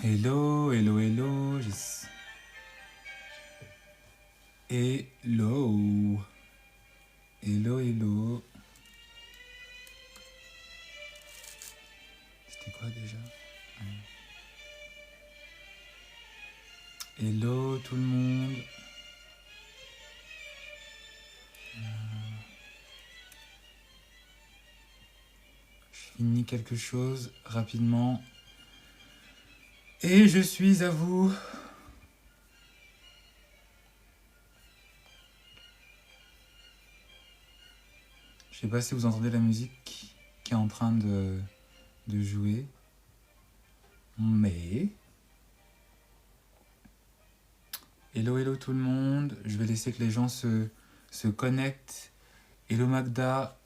Hello, hello, hello. Hello. Hello, hello. C'était quoi déjà? Hello tout le monde. Je finis quelque chose rapidement. Et je suis à vous. Je sais pas si vous entendez la musique qui est en train de jouer. Mais... Hello, hello tout le monde. Je vais laisser que les gens se connectent. Hello Magda.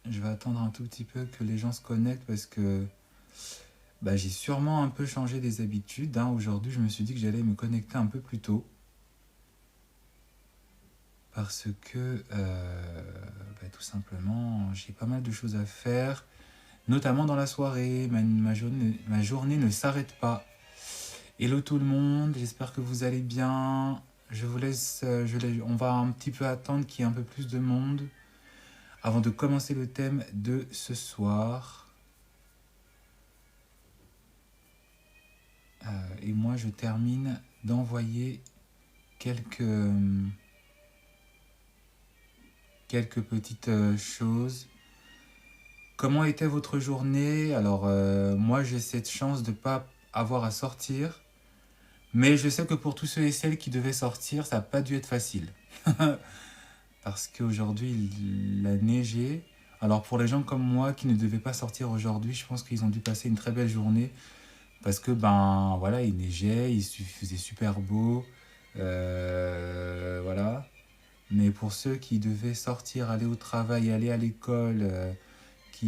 Je vais attendre un tout petit peu que les gens se connectent parce que j'ai sûrement un peu changé des habitudes. Aujourd'hui, je me suis dit que j'allais me connecter un peu plus tôt. Parce que, tout simplement, j'ai pas mal de choses à faire. Notamment dans la soirée. Ma journée ne s'arrête pas. Hello tout le monde, j'espère que vous allez bien. Je vous laisse, on va un petit peu attendre qu'il y ait un peu plus de monde avant de commencer le thème de ce soir. Et moi, je termine d'envoyer quelques petites choses. Comment était votre journée? Alors, moi, j'ai cette chance de ne pas avoir à sortir. Mais je sais que pour tous ceux et celles qui devaient sortir, ça n'a pas dû être facile. Parce qu'aujourd'hui, il a neigé. Alors pour les gens comme moi qui ne devaient pas sortir aujourd'hui, je pense qu'ils ont dû passer une très belle journée. Parce que, il neigeait, il faisait super beau. Voilà. Mais pour ceux qui devaient sortir, aller au travail, aller à l'école, ça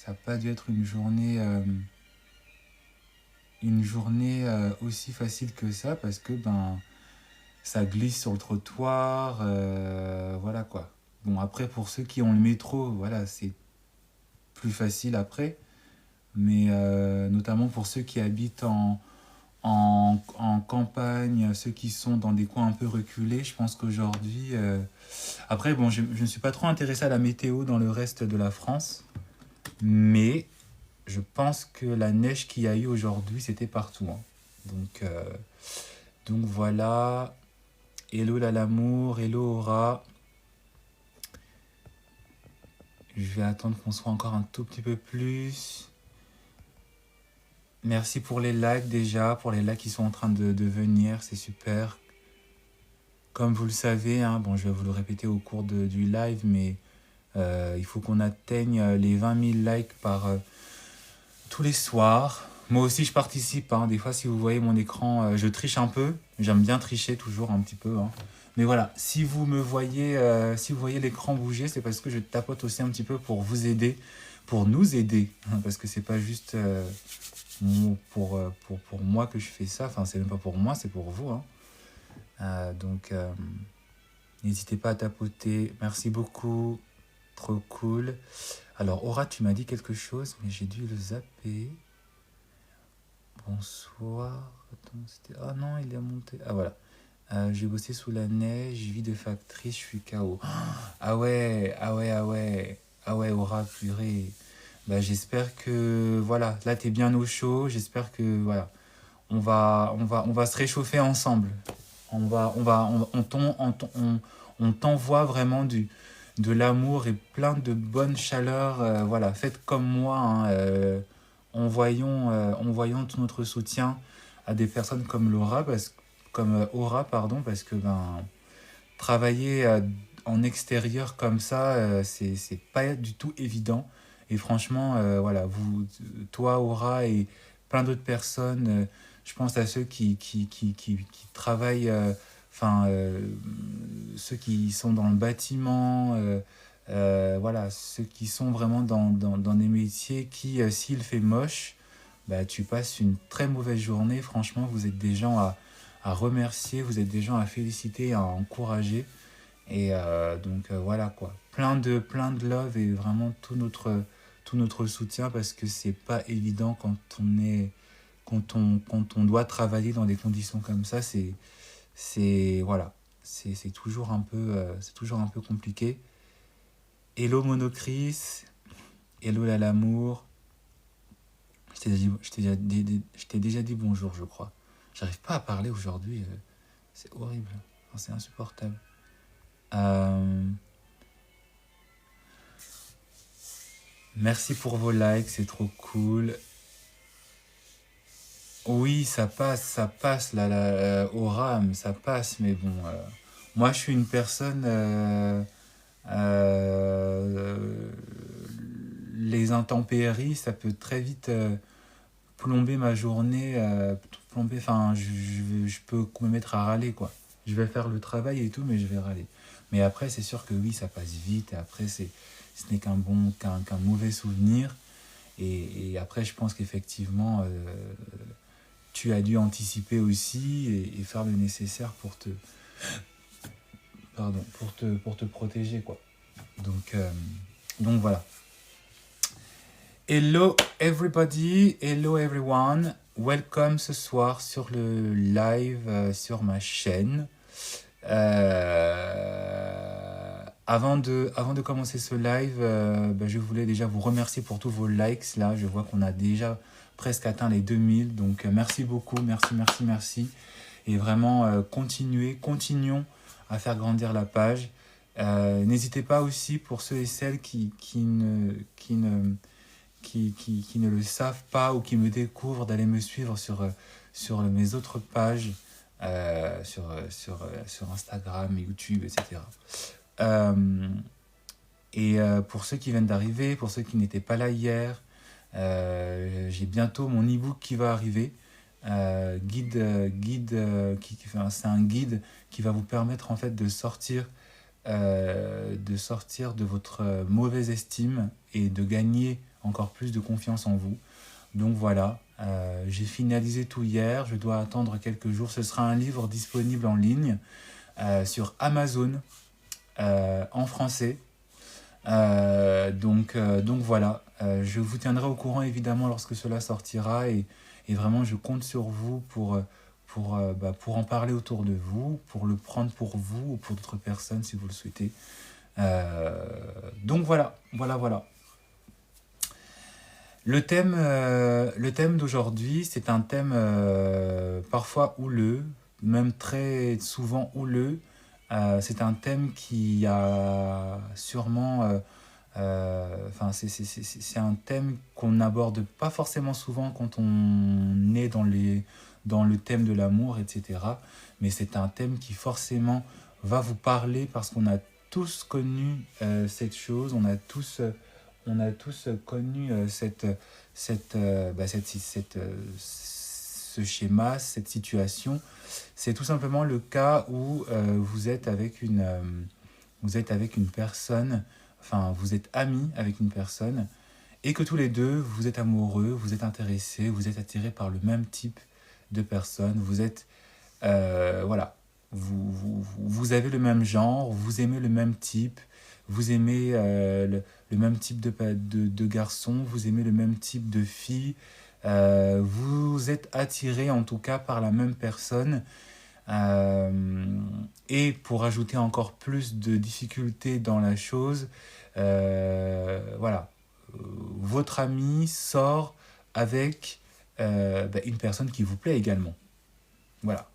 n'a pas dû être une journée... aussi facile que ça parce que ça glisse sur le trottoir, voilà quoi. Bon, après pour ceux qui ont le métro, voilà, c'est plus facile après, mais notamment pour ceux qui habitent en campagne, ceux qui sont dans des coins un peu reculés, je pense qu'aujourd'hui... Après, bon, je ne suis pas trop intéressé à la météo dans le reste de la France, mais je pense que la neige qu'il y a eu aujourd'hui, c'était partout. Donc voilà. Hello l'amour, hello Aura. Je vais attendre qu'on soit encore un tout petit peu plus. Merci pour les likes déjà, pour les likes qui sont en train de venir, c'est super. Comme vous le savez, je vais vous le répéter au cours du live, mais il faut qu'on atteigne les 20 000 likes tous les soirs. Moi aussi, je participe. Des fois, si vous voyez mon écran, je triche un peu. J'aime bien tricher toujours un petit peu. Mais voilà, si vous me voyez, si vous voyez l'écran bouger, c'est parce que je tapote aussi un petit peu pour vous aider, pour nous aider. Parce que c'est pas juste pour moi que je fais ça. Enfin, c'est même pas pour moi, c'est pour vous. Donc, n'hésitez pas à tapoter. Merci beaucoup. Trop cool. Alors, Aura, tu m'as dit quelque chose, mais j'ai dû le zapper. Bonsoir. Attends, c'était... Ah non, il est monté. Ah voilà. J'ai bossé sous la neige, vie de factrice, je suis KO. Ah ouais, Aura, purée. J'espère que, voilà, là t'es bien au chaud. J'espère que, voilà, on va se réchauffer ensemble. On t'envoie vraiment de l'amour et plein de bonne chaleur. Voilà, faites comme moi. Envoyons tout notre soutien à des personnes comme Aura, parce que travailler en extérieur comme ça, c'est pas du tout évident. Et franchement, toi, Aura, et plein d'autres personnes, je pense à ceux qui travaillent, ceux qui sont dans le bâtiment, ceux qui sont vraiment dans des métiers qui, s'il fait moche, tu passes une très mauvaise journée. Franchement, vous êtes des gens à remercier, vous êtes des gens à féliciter, à encourager. Et voilà quoi. Plein de love et vraiment tout tout notre soutien parce que c'est pas évident quand on doit travailler dans des conditions comme ça, voilà, c'est toujours un peu compliqué. Hello Monocris, hello Lalamour. Je t'ai déjà dit bonjour, je crois. J'arrive pas à parler aujourd'hui, c'est horrible, enfin, c'est insupportable. Merci pour vos likes, c'est trop cool. Oui, ça passe au RAM, ça passe, mais bon, moi je suis une personne, euh, les intempéries, ça peut très vite plomber ma journée, enfin, je peux me mettre à râler, quoi. Je vais faire le travail et tout, mais je vais râler. Mais après, c'est sûr que oui, ça passe vite, et après, ce n'est qu'un mauvais souvenir. Et après, je pense qu'effectivement, tu as dû anticiper aussi et faire le nécessaire pour te protéger, quoi. Donc voilà. Hello everybody, hello everyone. Welcome ce soir sur le live sur ma chaîne. Avant de commencer ce live, je voulais déjà vous remercier pour tous vos likes. Là, je vois qu'on a déjà presque atteint les 2000. Donc, merci beaucoup. Merci. Et vraiment, continuons à faire grandir la page. N'hésitez pas aussi pour ceux et celles qui ne le savent pas ou qui me découvrent d'aller me suivre sur mes autres pages, sur Instagram, YouTube, etc. Pour ceux qui viennent d'arriver, pour ceux qui n'étaient pas là hier, j'ai bientôt mon e-book qui va arriver. C'est un guide qui va vous permettre en fait de sortir de votre mauvaise estime et de gagner encore plus de confiance en vous. Donc voilà, j'ai finalisé tout hier, je dois attendre quelques jours. Ce sera un livre disponible en ligne sur Amazon en français. Donc voilà, je vous tiendrai au courant évidemment lorsque cela sortira et vraiment je compte sur vous pour en parler autour de vous, pour le prendre pour vous ou pour d'autres personnes si vous le souhaitez. Donc voilà. Le thème d'aujourd'hui, c'est un thème parfois houleux, même très souvent houleux. C'est un thème qui a sûrement... c'est un thème qu'on n'aborde pas forcément souvent quand on est dans le thème de l'amour, etc. Mais c'est un thème qui forcément va vous parler parce qu'on a tous connu cette chose, on a tous connu ce schéma, cette situation. C'est tout simplement le cas où vous êtes avec une personne, enfin vous êtes amis avec une personne et que tous les deux vous êtes amoureux, vous êtes intéressés, vous êtes attirés par le même type de personne, vous êtes voilà, vous avez le même genre, vous aimez le même type, vous aimez le même type de garçon, vous aimez le même type de fille, vous êtes attiré en tout cas par la même personne. Et pour ajouter encore plus de difficultés dans la chose, voilà, votre ami sort avec une personne qui vous plaît également. Voilà.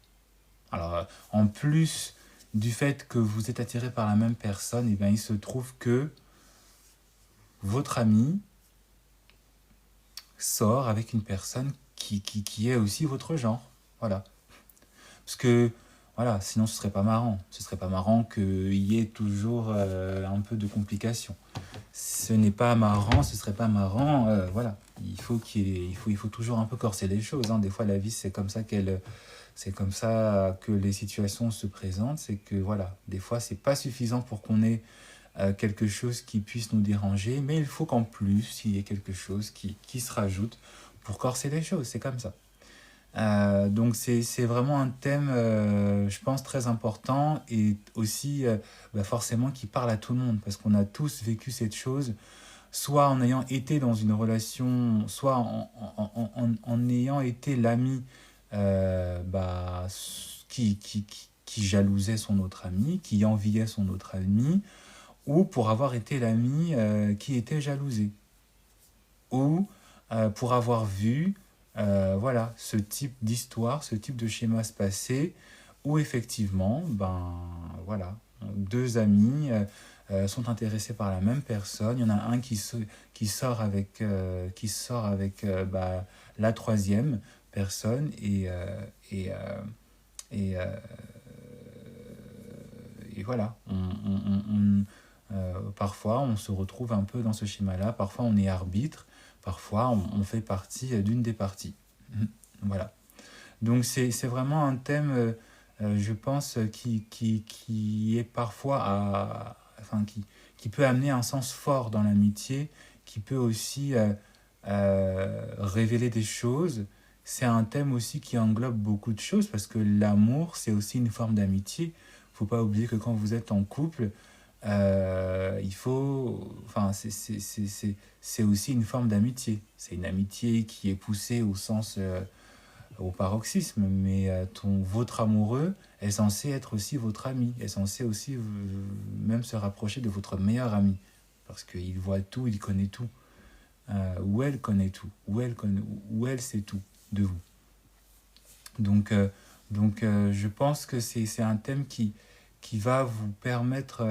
Alors, en plus du fait que vous êtes attiré par la même personne, et bien, il se trouve que votre ami sort avec une personne qui est aussi votre genre. Voilà. Parce que, voilà, sinon ce serait pas marrant. Ce serait pas marrant qu'il y ait toujours un peu de complications. Ce n'est pas marrant, ce serait pas marrant. Voilà. Il faut toujours un peu corser les choses. Hein. Des fois, la vie, c'est comme ça que les situations se présentent. C'est que, voilà, des fois, c'est pas suffisant pour qu'on ait quelque chose qui puisse nous déranger. Mais il faut qu'en plus, il y ait quelque chose qui se rajoute pour corser les choses. C'est comme ça. Donc c'est vraiment un thème, je pense, très important et aussi forcément qui parle à tout le monde parce qu'on a tous vécu cette chose. soit en ayant été dans une relation, soit en ayant été l'ami qui jalousait son autre ami, qui enviait son autre ami, ou pour avoir été l'ami qui était jalousé, ou pour avoir vu voilà, ce type d'histoire, ce type de schéma se passer, où effectivement, ben voilà, deux amis sont intéressés par la même personne. Il y en a un qui sort avec la troisième personne et, euh, et, euh, et voilà. Parfois, on se retrouve un peu dans ce schéma-là. Parfois, on est arbitre. Parfois, on fait partie d'une des parties. Voilà. Donc, c'est vraiment un thème, je pense, qui est parfois enfin, qui peut amener un sens fort dans l'amitié, qui peut aussi révéler des choses. C'est un thème aussi qui englobe beaucoup de choses parce que l'amour, c'est aussi une forme d'amitié. Il ne faut pas oublier que quand vous êtes en couple, il faut. Enfin, c'est aussi une forme d'amitié. C'est une amitié qui est poussée au sens. Au paroxysme, mais votre amoureux est censé être aussi votre ami, est censé aussi même se rapprocher de votre meilleur ami, parce qu'il voit tout, il connaît tout, ou elle connaît tout, ou elle sait tout de vous. Donc, je pense que c'est un thème qui va vous permettre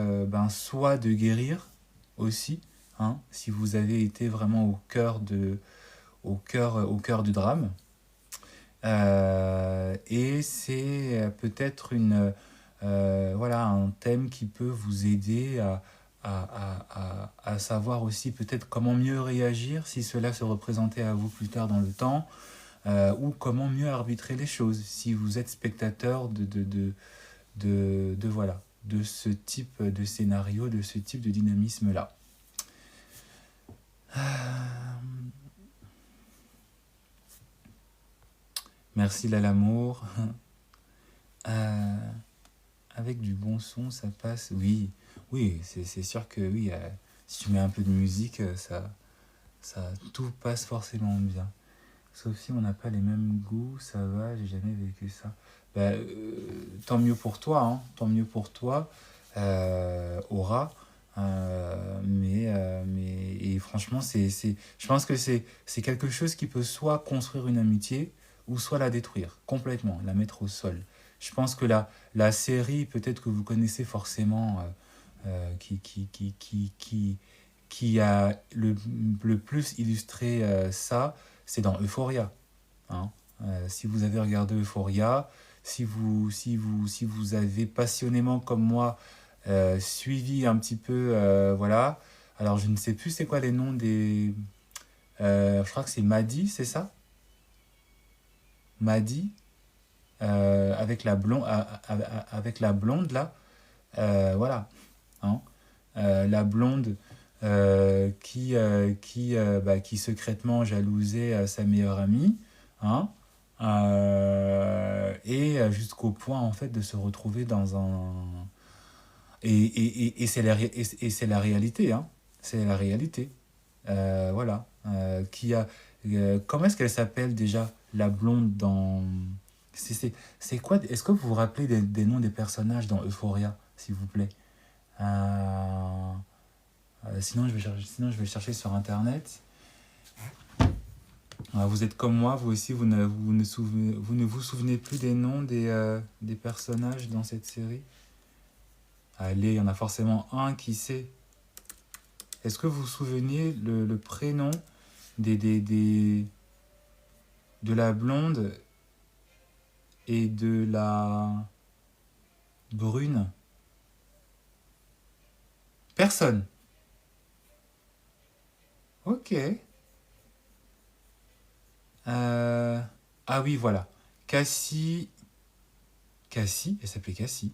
soit de guérir aussi, hein, si vous avez été vraiment au cœur du drame. Et c'est peut-être voilà, un thème qui peut vous aider à savoir aussi peut-être comment mieux réagir si cela se représentait à vous plus tard dans le temps, ou comment mieux arbitrer les choses si vous êtes spectateur voilà, de ce type de scénario, de ce type de dynamisme-là. Merci l'amour. Avec du bon son, ça passe. Oui, oui, c'est sûr que oui. Si tu mets un peu de musique, tout passe forcément bien. Sauf si on n'a pas les mêmes goûts, ça va. J'ai jamais vécu ça. Bah, tant mieux pour toi, hein, tant mieux pour toi, Aura. Et franchement, je pense que c'est quelque chose qui peut soit construire une amitié ou soit la détruire complètement, la mettre au sol. Je pense que la série, peut-être que vous connaissez forcément, qui a le plus illustré ça, c'est dans Euphoria. Hein. Si vous avez regardé Euphoria, si vous avez passionnément comme moi suivi un petit peu, voilà. Alors je ne sais plus c'est quoi les noms des. Je crois que c'est Maddy, c'est ça? Maddy, avec la blonde là. Voilà. Hein. La blonde qui secrètement jalousait sa meilleure amie. Hein. Et jusqu'au point en fait de se retrouver dans un. Et c'est la réalité, hein. C'est la réalité. Voilà. Comment est-ce qu'elle s'appelle déjà, la blonde dans. C'est quoi? Est-ce que vous vous rappelez des noms des personnages dans Euphoria, s'il vous plaît? Sinon, je vais chercher sur internet. Vous êtes comme moi, vous aussi, vous ne vous souvenez plus des noms des personnages dans cette série? Allez, il y en a forcément un qui sait. Est-ce que vous vous souvenez le prénom de la blonde et de la brune? Personne. Ok. Ah oui, voilà. Cassie. Cassie, elle s'appelait Cassie.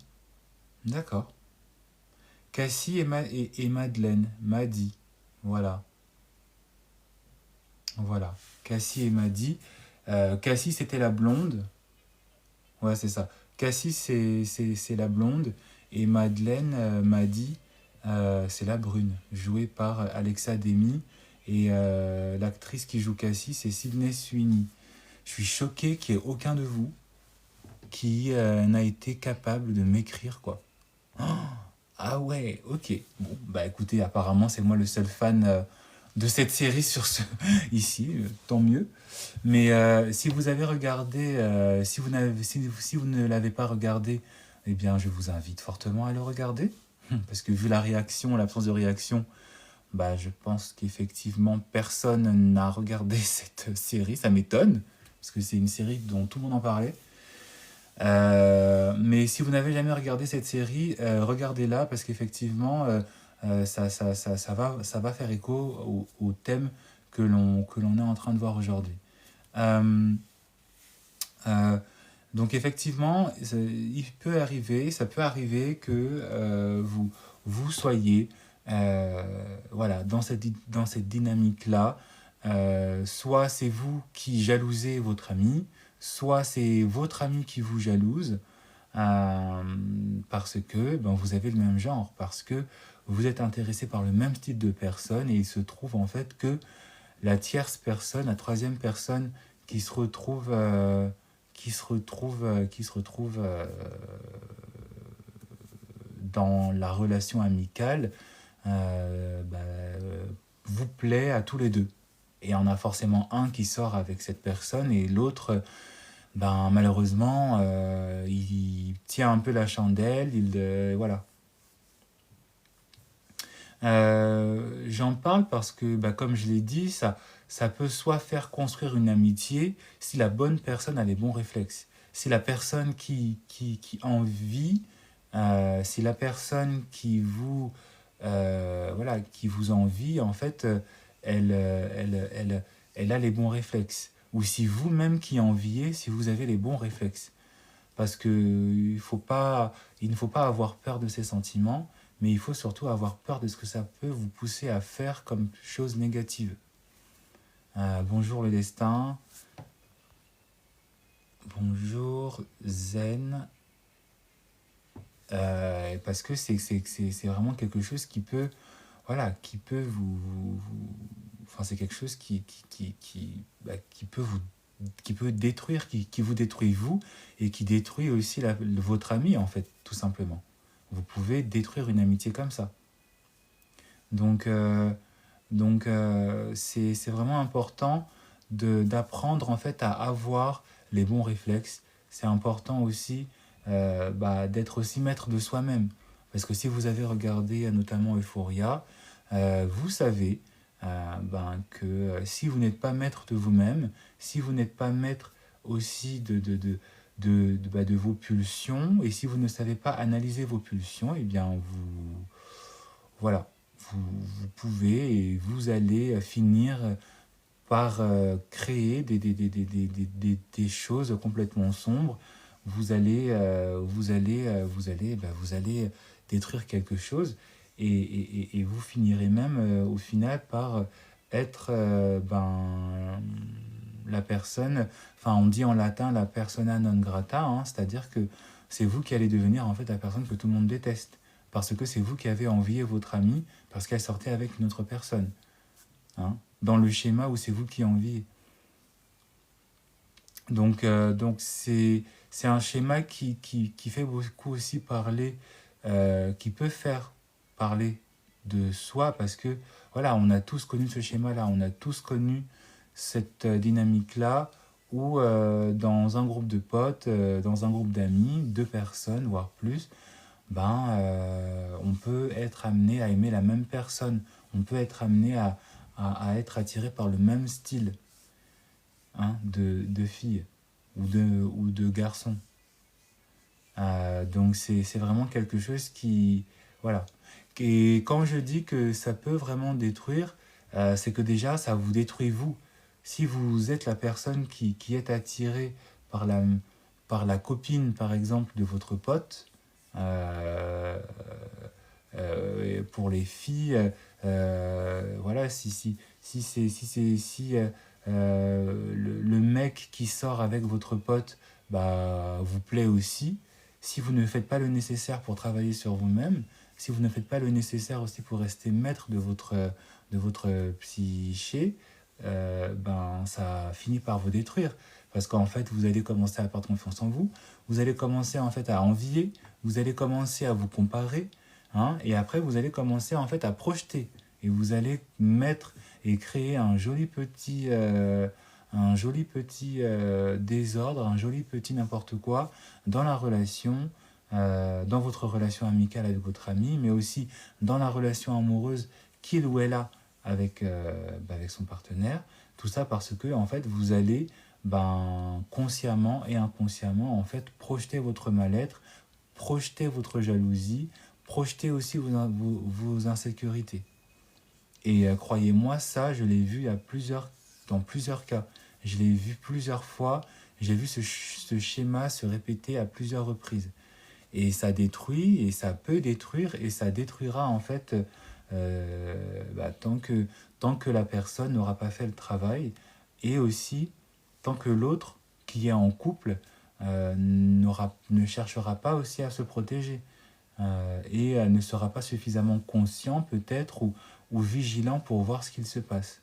D'accord. Cassie et Madeleine. Maddy. Voilà. Voilà. Cassie et Maddy. Cassie, c'était la blonde. Ouais, c'est ça. Cassie, c'est la blonde. Et Madeleine, Maddy, c'est la brune, jouée par Alexa Demi. Et l'actrice qui joue Cassie, c'est Sydney Sweeney. Je suis choqué qu'il n'y ait aucun de vous qui n'a été capable de m'écrire, quoi. Oh, ah ouais, ok. Bon, bah écoutez, apparemment, c'est moi le seul fan de cette série sur ce ici, tant mieux. Mais si vous avez regardé, si vous ne l'avez pas regardé, eh bien, je vous invite fortement à le regarder. Parce que vu la réaction, l'absence de réaction, bah, je pense qu'effectivement, personne n'a regardé cette série. Ça m'étonne, parce que c'est une série dont tout le monde en parlait. Mais si vous n'avez jamais regardé cette série, regardez-la, parce qu'effectivement, ça va faire écho au thème que l'on est en train de voir aujourd'hui. Euh, euh, donc effectivement, ça peut arriver que vous soyez voilà, dans cette dynamique-là. Soit c'est vous qui jalousez votre ami, soit c'est votre ami qui vous jalouse, euh, parce que ben, vous avez le même genre, parce que vous êtes intéressé par le même type de personne, et il se trouve en fait que la tierce personne, la troisième personne qui se retrouve, qui se retrouve dans la relation amicale, bah, vous plaît à tous les deux. Et il y en a forcément un qui sort avec cette personne et l'autre, ben, malheureusement, il tient un peu la chandelle, voilà. J'en parle parce que, bah, comme je l'ai dit, ça peut soit faire construire une amitié si la bonne personne a les bons réflexes. Si la personne qui envie, si la personne voilà, qui vous envie, en fait, elle a les bons réflexes. Ou si vous-même qui enviez, si vous avez les bons réflexes. Parce que il ne faut pas avoir peur de ses sentiments, mais il faut surtout avoir peur de ce que ça peut vous pousser à faire comme chose négative. Bonjour le destin. Bonjour Zen. Parce que c'est vraiment quelque chose qui peut, voilà, qui peut enfin c'est quelque chose qui peut qui peut détruire, qui vous détruit vous, et qui détruit aussi votre ami, en fait, tout simplement. Vous pouvez détruire une amitié comme ça. Donc, c'est vraiment important d'apprendre, en fait, à avoir les bons réflexes. C'est important aussi d'être aussi maître de soi-même. Parce que si vous avez regardé notamment Euphoria, vous savez que si vous n'êtes pas maître de vous-même, si vous n'êtes pas maître aussi de vos pulsions, et si vous ne savez pas analyser vos pulsions, eh bien voilà, vous pouvez et vous allez finir par créer des choses complètement sombres. Vous allez détruire quelque chose, et vous finirez même au final par être la personne, enfin on dit en latin la persona non grata, hein, c'est-à-dire que c'est vous qui allez devenir en fait la personne que tout le monde déteste, parce que c'est vous qui avez envié votre amie parce qu'elle sortait avec une autre personne. Hein, dans le schéma où c'est vous qui enviez. Donc c'est un schéma qui fait beaucoup aussi parler, qui peut faire parler de soi, parce que voilà, on a tous connu ce schéma-là, on a tous connu cette dynamique-là, où dans un groupe de potes, dans un groupe d'amis, deux personnes, voire plus, on peut être amené à aimer la même personne, on peut être amené à être attiré par le même style, hein, de filles ou de garçons. Donc c'est vraiment quelque chose qui... Voilà. Et quand je dis que ça peut vraiment détruire, c'est que déjà ça vous détruit vous. Si vous êtes la personne qui est attirée par la copine, par exemple, de votre pote, pour les filles, voilà, si le mec qui sort avec votre pote vous plaît aussi, si vous ne faites pas le nécessaire pour travailler sur vous-même, si vous ne faites pas le nécessaire aussi pour rester maître de votre psyché, ben, ça finit par vous détruire. Parce qu'en fait, vous allez commencer à perdre confiance en vous, vous allez commencer en fait à envier, vous allez commencer à vous comparer, hein, et après vous allez commencer en fait à projeter. Et vous allez mettre et créer un joli petit désordre, un joli petit n'importe quoi dans la relation, dans votre relation amicale avec votre ami, mais aussi dans la relation amoureuse qu'il ou elle a avec son partenaire. Tout ça parce que en fait, vous allez consciemment et inconsciemment en fait projeter votre mal-être, projeter votre jalousie, projeter aussi vos insécurités. Et croyez-moi, ça, je l'ai vu dans plusieurs cas. Je l'ai vu plusieurs fois, j'ai vu ce schéma se répéter à plusieurs reprises. Et ça détruit, et ça peut détruire, et ça détruira en fait tant que la personne n'aura pas fait le travail, et aussi tant que l'autre qui est en couple ne cherchera pas aussi à se protéger et ne sera pas suffisamment conscient peut-être ou vigilant pour voir ce qu'il se passe.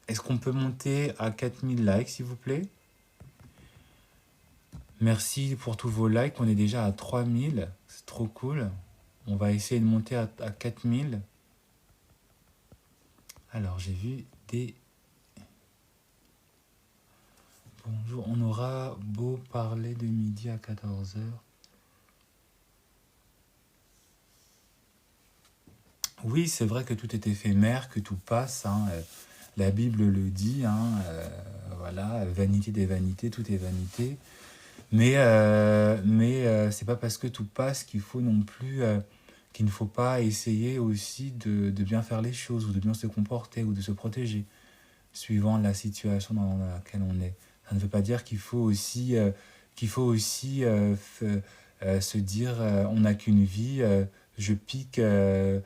Est-ce qu'on peut monter à 4000 likes s'il vous plaît? Merci pour tous vos likes, on est déjà à 3000, c'est trop cool. On va essayer de monter à 4000. Alors j'ai vu des... Bonjour, on aura beau parler de midi à 14h. Oui, c'est vrai que tout est éphémère, que tout passe. Hein, la Bible le dit. Hein, voilà, vanité des vanités, tout est vanité. Mais c'est pas parce que tout passe qu'il faut non plus, qu'il ne faut pas essayer aussi de bien faire les choses ou de bien se comporter ou de se protéger, suivant la situation dans laquelle on est. Ça ne veut pas dire se dire on n'a qu'une vie, je pique le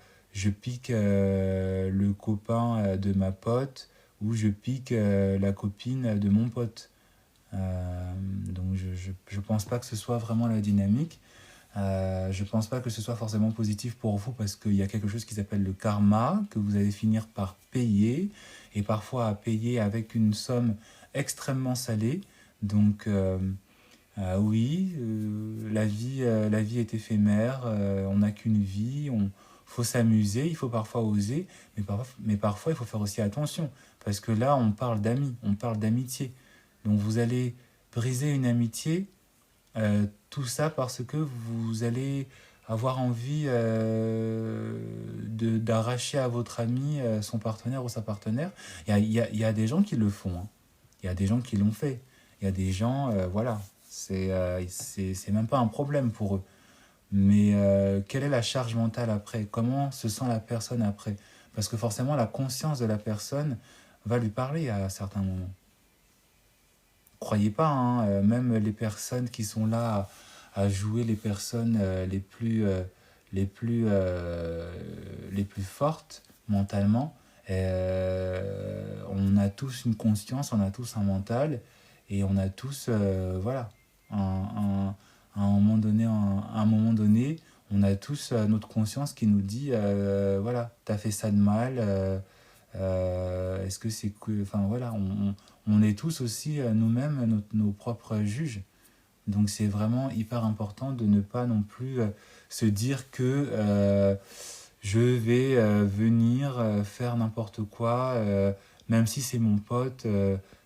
copain de ma pote ou je pique la copine de mon pote. Donc je pense pas que ce soit vraiment la dynamique. Je pense pas que ce soit forcément positif pour vous parce qu'il y a quelque chose qui s'appelle le karma que vous allez finir par payer et parfois à payer avec une somme extrêmement salée. Donc oui, la vie est éphémère, on n'a qu'une vie, faut s'amuser, il faut parfois oser, mais parfois il faut faire aussi attention parce que là on parle d'amis, on parle d'amitié. Donc vous allez briser une amitié, tout ça parce que vous allez avoir envie d'arracher à votre ami son partenaire ou sa partenaire. Il y a des gens qui le font, hein. Il y a des gens qui l'ont fait. Il y a des gens, voilà, c'est même pas un problème pour eux. Mais quelle est la charge mentale après? Comment se sent la personne après? Parce que forcément, la conscience de la personne va lui parler à certains moments. Croyez pas, hein, même les personnes qui sont là à jouer les personnes les plus fortes mentalement, on a tous une conscience, on a tous un mental et on a tous, voilà, à un moment donné, on a tous notre conscience qui nous dit, voilà, t'as fait ça de mal, est-ce que c'est que... Enfin voilà, on est tous aussi nous-mêmes nos propres juges. Donc c'est vraiment hyper important de ne pas non plus se dire que je vais venir faire n'importe quoi, même si c'est mon pote,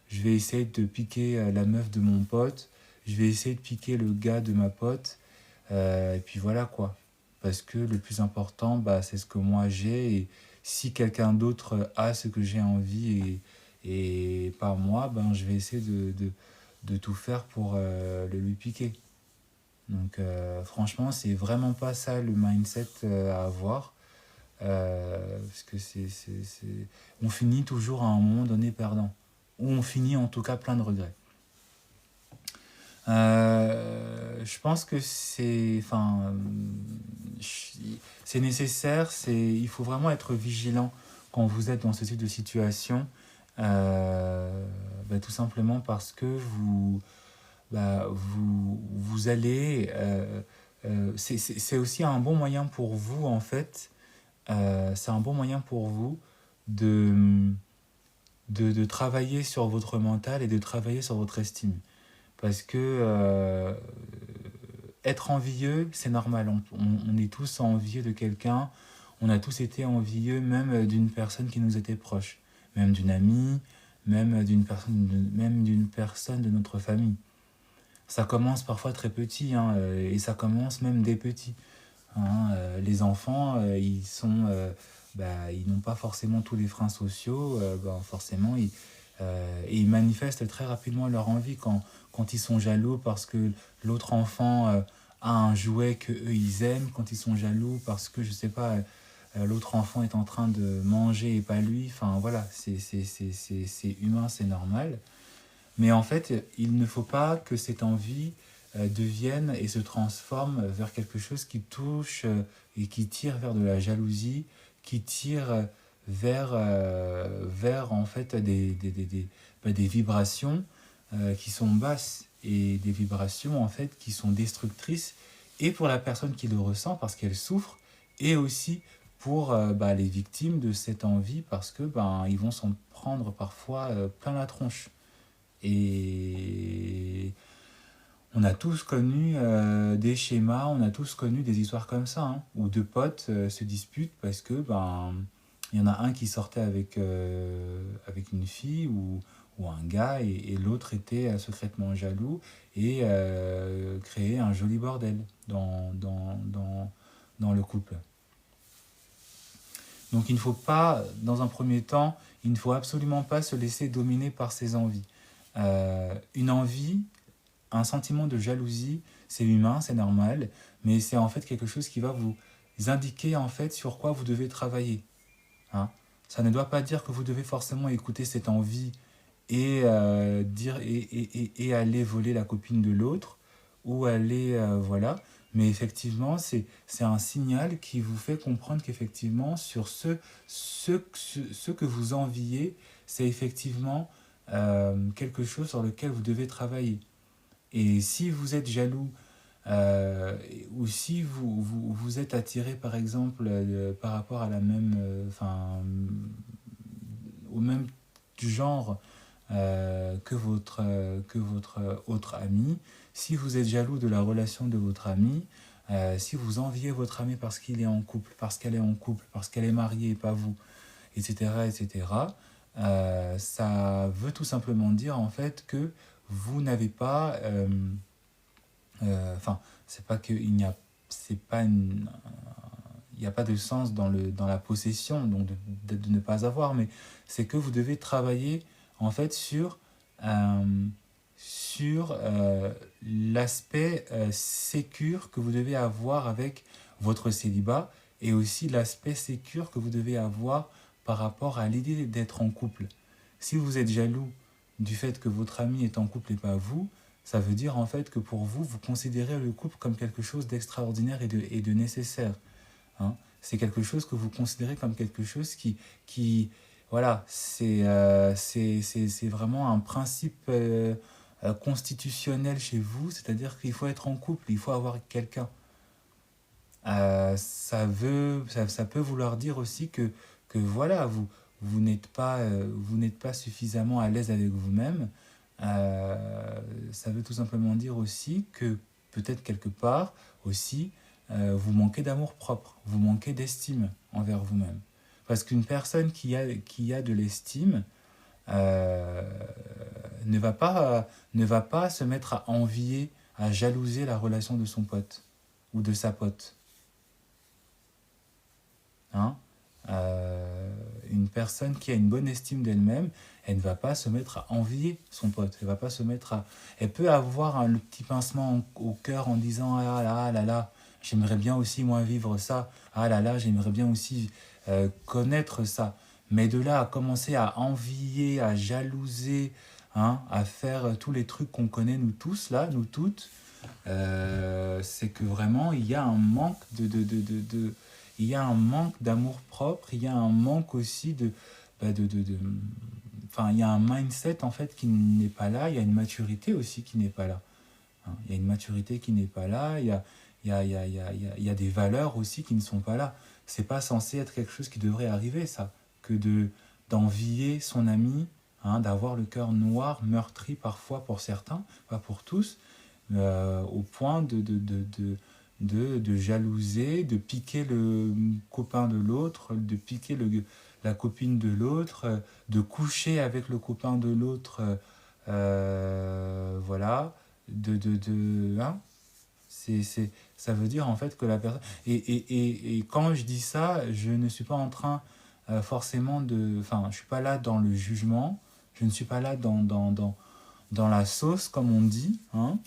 je vais essayer de piquer la meuf de mon pote, je vais essayer de piquer le gars de ma pote, et puis voilà quoi. Parce que le plus important, c'est ce que moi j'ai, et si quelqu'un d'autre a ce que j'ai envie et pas moi, je vais essayer de tout faire pour le lui piquer. Donc franchement, c'est vraiment pas ça le mindset à avoir. Parce que on finit toujours à un moment donné perdant. Ou on finit en tout cas plein de regrets. Je pense que c'est nécessaire, il faut vraiment être vigilant quand vous êtes dans ce type de situation, tout simplement parce que vous allez... c'est aussi un bon moyen pour vous, en fait. C'est un bon moyen pour vous de, de travailler sur votre mental et de travailler sur votre estime. Parce que être envieux, c'est normal. On est tous envieux de quelqu'un. On a tous été envieux même d'une personne qui nous était proche. Même d'une amie, même d'une personne de notre famille. Ça commence parfois très petit, hein, et ça commence même dès petits. Hein. Les enfants, ils n'ont pas forcément tous les freins sociaux, forcément, et ils manifestent très rapidement leur envie quand ils sont jaloux parce que l'autre enfant a un jouet que eux ils aiment, quand ils sont jaloux parce que, je sais pas, l'autre enfant est en train de manger et pas lui. Enfin voilà, c'est humain, c'est normal. Mais en fait, il ne faut pas que cette envie devienne et se transforme vers quelque chose qui touche et qui tire vers de la jalousie, qui tire vers en fait des vibrations qui sont basses et des vibrations en fait qui sont destructrices et pour la personne qui le ressent parce qu'elle souffre et aussi pour les victimes de cette envie parce que ils vont s'en prendre parfois plein la tronche. Et on a tous connu des schémas, on a tous connu des histoires comme ça, hein, où deux potes se disputent parce que il y en a un qui sortait avec une fille ou un gars et l'autre était secrètement jaloux et créait un joli bordel dans le couple. Donc il ne faut pas, dans un premier temps, il ne faut absolument pas se laisser dominer par ses envies. Une envie, un sentiment de jalousie, c'est humain, c'est normal, mais c'est en fait quelque chose qui va vous indiquer en fait sur quoi vous devez travailler. Hein. Ça ne doit pas dire que vous devez forcément écouter cette envie et et aller voler la copine de l'autre ou aller voilà. Mais effectivement, c'est un signal qui vous fait comprendre qu'effectivement, sur ce que vous enviez, c'est effectivement quelque chose sur lequel vous devez travailler. Et si vous êtes jaloux, ou si vous êtes attiré, par exemple, par rapport à la même, au même genre que votre autre ami, si vous êtes jaloux de la relation de votre ami, si vous enviez votre ami parce qu'il est en couple, parce qu'elle est en couple, parce qu'elle est mariée et pas vous, etc., etc., ça veut tout simplement dire en fait que vous n'avez pas... c'est pas qu'il n'y a... C'est pas une, il n'y a pas de sens dans la possession, donc de ne pas avoir, mais c'est que vous devez travailler en fait sur l'aspect sécure que vous devez avoir avec votre célibat et aussi l'aspect sécure que vous devez avoir par rapport à l'idée d'être en couple. Si vous êtes jaloux du fait que votre ami est en couple et pas vous, ça veut dire en fait que pour vous, vous considérez le couple comme quelque chose d'extraordinaire et de nécessaire. Hein. C'est quelque chose que vous considérez comme quelque chose voilà, c'est vraiment un principe constitutionnel chez vous, c'est-à-dire qu'il faut être en couple, il faut avoir quelqu'un. Ça peut vouloir dire aussi que voilà, vous n'êtes pas suffisamment à l'aise avec vous-même. Ça veut tout simplement dire aussi que peut-être quelque part aussi, vous manquez d'amour propre, vous manquez d'estime envers vous-même. Parce qu'une personne qui a de l'estime ne va pas se mettre à envier, à jalouser la relation de son pote ou de sa pote. Hein. Une personne qui a une bonne estime d'elle-même, elle ne va pas se mettre à envier son pote. Elle va pas se mettre à... Elle peut avoir le petit pincement au cœur en disant ah là là, j'aimerais bien aussi moi vivre ça. Ah là là, j'aimerais bien aussi connaître ça. Mais de là à commencer à envier, à jalouser, hein, à faire tous les trucs qu'on connaît nous tous là, nous toutes, c'est que vraiment il y a un manque il y a un manque d'amour propre, il y a un manque aussi il y a un mindset en fait qui n'est pas là, il y a une maturité aussi qui n'est pas là. hein. Il y a une maturité qui n'est pas là, il y a des valeurs aussi qui ne sont pas là. C'est pas censé être quelque chose qui devrait arriver, ça, que d'envier son ami, hein, d'avoir le cœur noir, meurtri parfois pour certains, pas pour tous, au point de jalouser, de piquer le copain de l'autre, de piquer la copine de l'autre, de coucher avec le copain de l'autre, voilà, hein, ça veut dire en fait que la personne... Et quand je dis ça, je ne suis pas en train forcément de... Enfin, je ne suis pas là dans le jugement, je ne suis pas là dans la sauce, comme on dit, hein,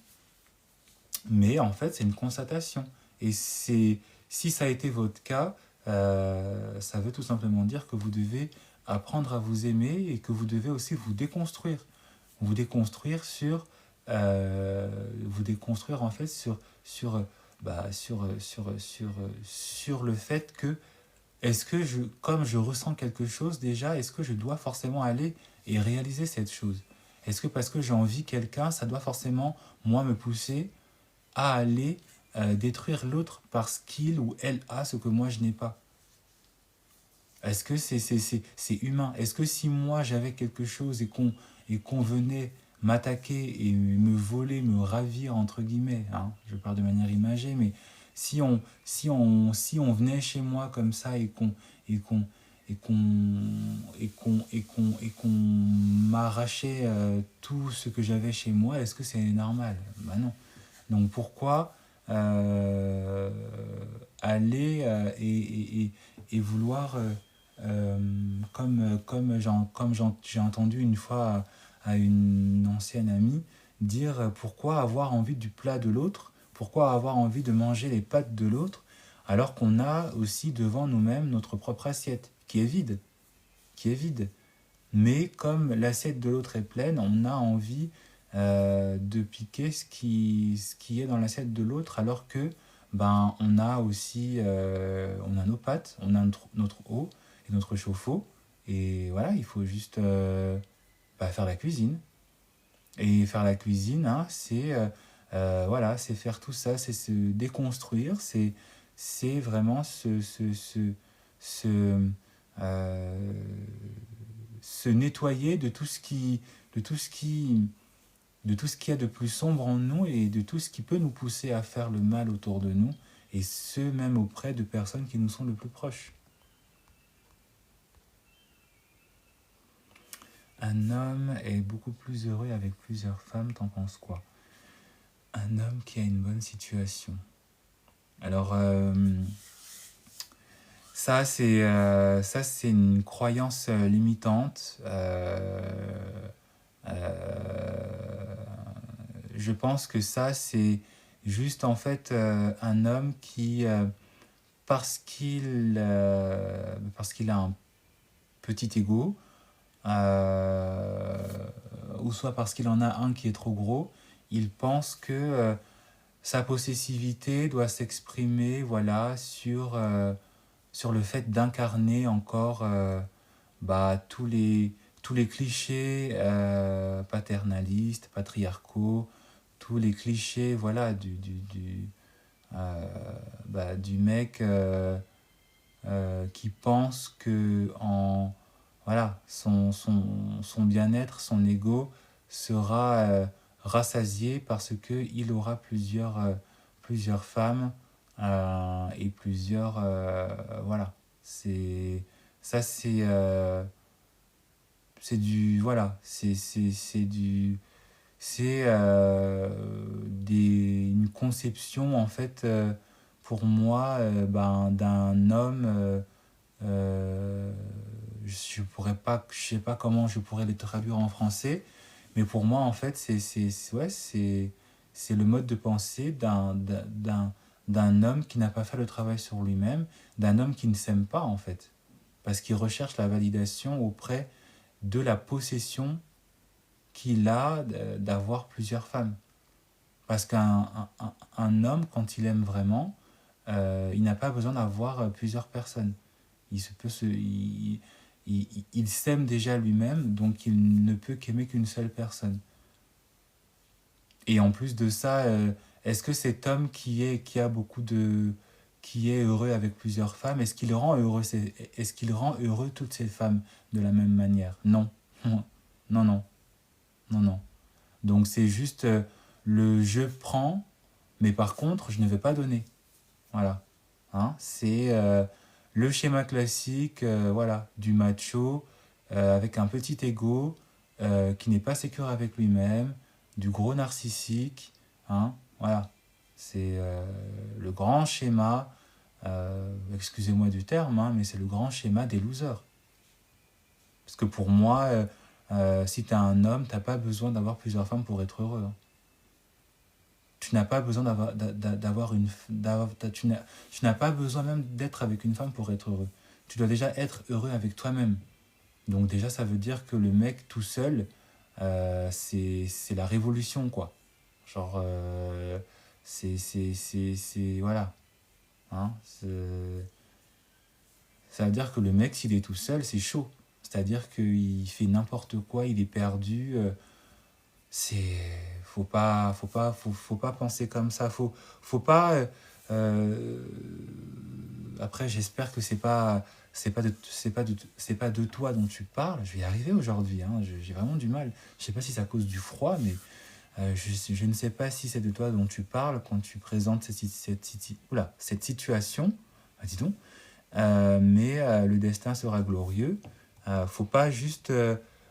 mais en fait, c'est une constatation. Et si ça a été votre cas, ça veut tout simplement dire que vous devez apprendre à vous aimer et que vous devez aussi vous déconstruire. Vous déconstruire vous déconstruire en fait sur le fait que est-ce que comme je ressens quelque chose déjà, est-ce que je dois forcément aller et réaliser cette chose? Est-ce que parce que j'ai envie de quelqu'un, ça doit forcément, moi, me pousser à aller détruire l'autre parce qu'il ou elle a ce que moi je n'ai pas? Est-ce que c'est humain? Est-ce que si moi j'avais quelque chose et qu'on venait m'attaquer et me voler, me ravir, entre guillemets, hein, je parle de manière imagée, mais si on venait chez moi comme ça et qu'on et qu'on et qu'on m'arrachait tout ce que j'avais chez moi, est-ce que c'est normal? Ben non. Donc pourquoi euh, aller et vouloir, j'ai entendu une fois à une ancienne amie dire pourquoi avoir envie du plat de l'autre, pourquoi avoir envie de manger les pâtes de l'autre, alors qu'on a aussi devant nous-mêmes notre propre assiette, qui est vide. Mais comme l'assiette de l'autre est pleine, on a envie de piquer ce qui est dans l'assiette de l'autre, alors que ben, on a aussi on a nos pâtes, on a notre eau et notre chauffe-eau. Et voilà, il faut juste faire la cuisine. Et faire la cuisine, hein, voilà, c'est faire tout ça, c'est se déconstruire, c'est vraiment se, euh, se nettoyer de tout ce qui, de tout ce qu'il y a de plus sombre en nous et de tout ce qui peut nous pousser à faire le mal autour de nous, et ce même auprès de personnes qui nous sont le plus proches. Un homme est beaucoup plus heureux avec plusieurs femmes, t'en penses quoi? Un homme qui a une bonne situation. Alors, ça, c'est une croyance limitante. Je pense que ça, c'est juste en fait un homme qui, parce qu'il a un petit ego, euh, ou soit parce qu'il en a un qui est trop gros, il pense que sa possessivité doit s'exprimer, voilà, sur le fait d'incarner encore tous les clichés paternalistes, patriarcaux, tous les clichés, voilà, du mec qui pense que voilà, son bien-être, son ego sera rassasié parce qu'il aura plusieurs femmes et plusieurs... voilà, c'est... Ça, c'est du... Voilà, c'est du... C'est une conception, en fait, pour moi, d'un homme... euh, je sais pas comment je pourrais les traduire en français, mais pour moi, en fait, ouais, c'est le mode de pensée d'un homme qui n'a pas fait le travail sur lui-même, d'un homme qui ne s'aime pas, en fait, parce qu'il recherche la validation auprès de la possession qu'il a d'avoir plusieurs femmes. Parce qu'un homme, quand il aime vraiment, il n'a pas besoin d'avoir plusieurs personnes. Il s'aime déjà lui-même, donc il ne peut qu'aimer qu'une seule personne. Et en plus de ça, est-ce que cet homme qui a beaucoup de... qui est heureux avec plusieurs femmes, est-ce qu'il rend heureux, est-ce qu'il rend heureux toutes ces femmes de la même manière? Non. Non, non, non, non. Donc c'est juste le je prends, mais par contre, je ne vais pas donner. Voilà. Hein, c'est le schéma classique voilà, du macho avec un petit ego qui n'est pas sécure avec lui-même, du gros narcissique. Hein, voilà. C'est le grand schéma, excusez-moi du terme, hein, mais c'est le grand schéma des losers. Parce que pour moi, si tu es un homme, tu n'as pas besoin d'avoir plusieurs femmes pour être heureux. Hein. Tu n'as pas besoin d'avoir une... tu n'as pas besoin même d'être avec une femme pour être heureux. Tu dois déjà être heureux avec toi-même. Donc déjà, ça veut dire que le mec tout seul, c'est la révolution, quoi. Genre, voilà. Hein, ça veut dire que le mec, s'il est tout seul, c'est chaud. C'est-à-dire qu'il fait n'importe quoi, il est perdu. C'est faut pas penser comme ça. Faut pas. Euh, après, j'espère que c'est pas de toi dont tu parles. Je vais y arriver aujourd'hui. Hein, j'ai vraiment du mal. Je sais pas si c'est à cause du froid, mais je ne sais pas si c'est de toi dont tu parles quand tu présentes cette situation. Ah, dis donc. Mais le destin sera glorieux. Faut pas juste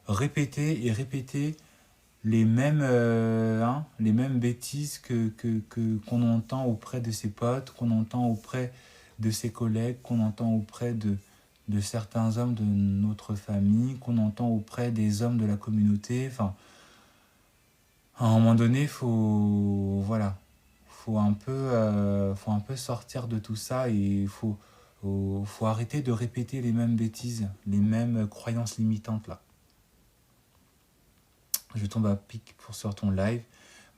répéter et répéter les mêmes bêtises qu'on entend auprès de ses potes, qu'on entend auprès de ses collègues, qu'on entend auprès de certains hommes de notre famille, qu'on entend auprès des hommes de la communauté. Enfin, à un moment donné, voilà, faut un peu sortir de tout ça et faut arrêter de répéter les mêmes bêtises, les mêmes croyances limitantes là. Je tombe à pic sur ton live.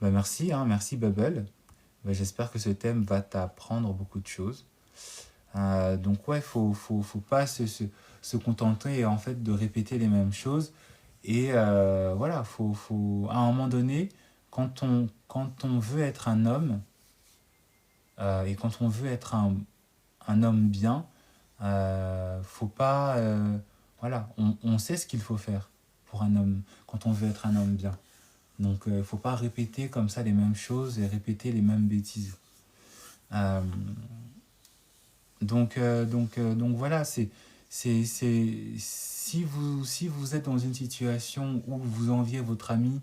Bah merci, hein, merci Bubble. Bah, j'espère que ce thème va t'apprendre beaucoup de choses. Donc ouais, faut pas se contenter en fait de répéter les mêmes choses. Et voilà, à un moment donné, quand on veut être un homme, et quand on veut être un homme bien, faut pas... voilà, on sait ce qu'il faut faire pour un homme, quand on veut être un homme bien. Donc, il ne faut pas répéter comme ça les mêmes choses et répéter les mêmes bêtises. Euh, donc voilà, si vous êtes dans une situation où vous enviez votre ami,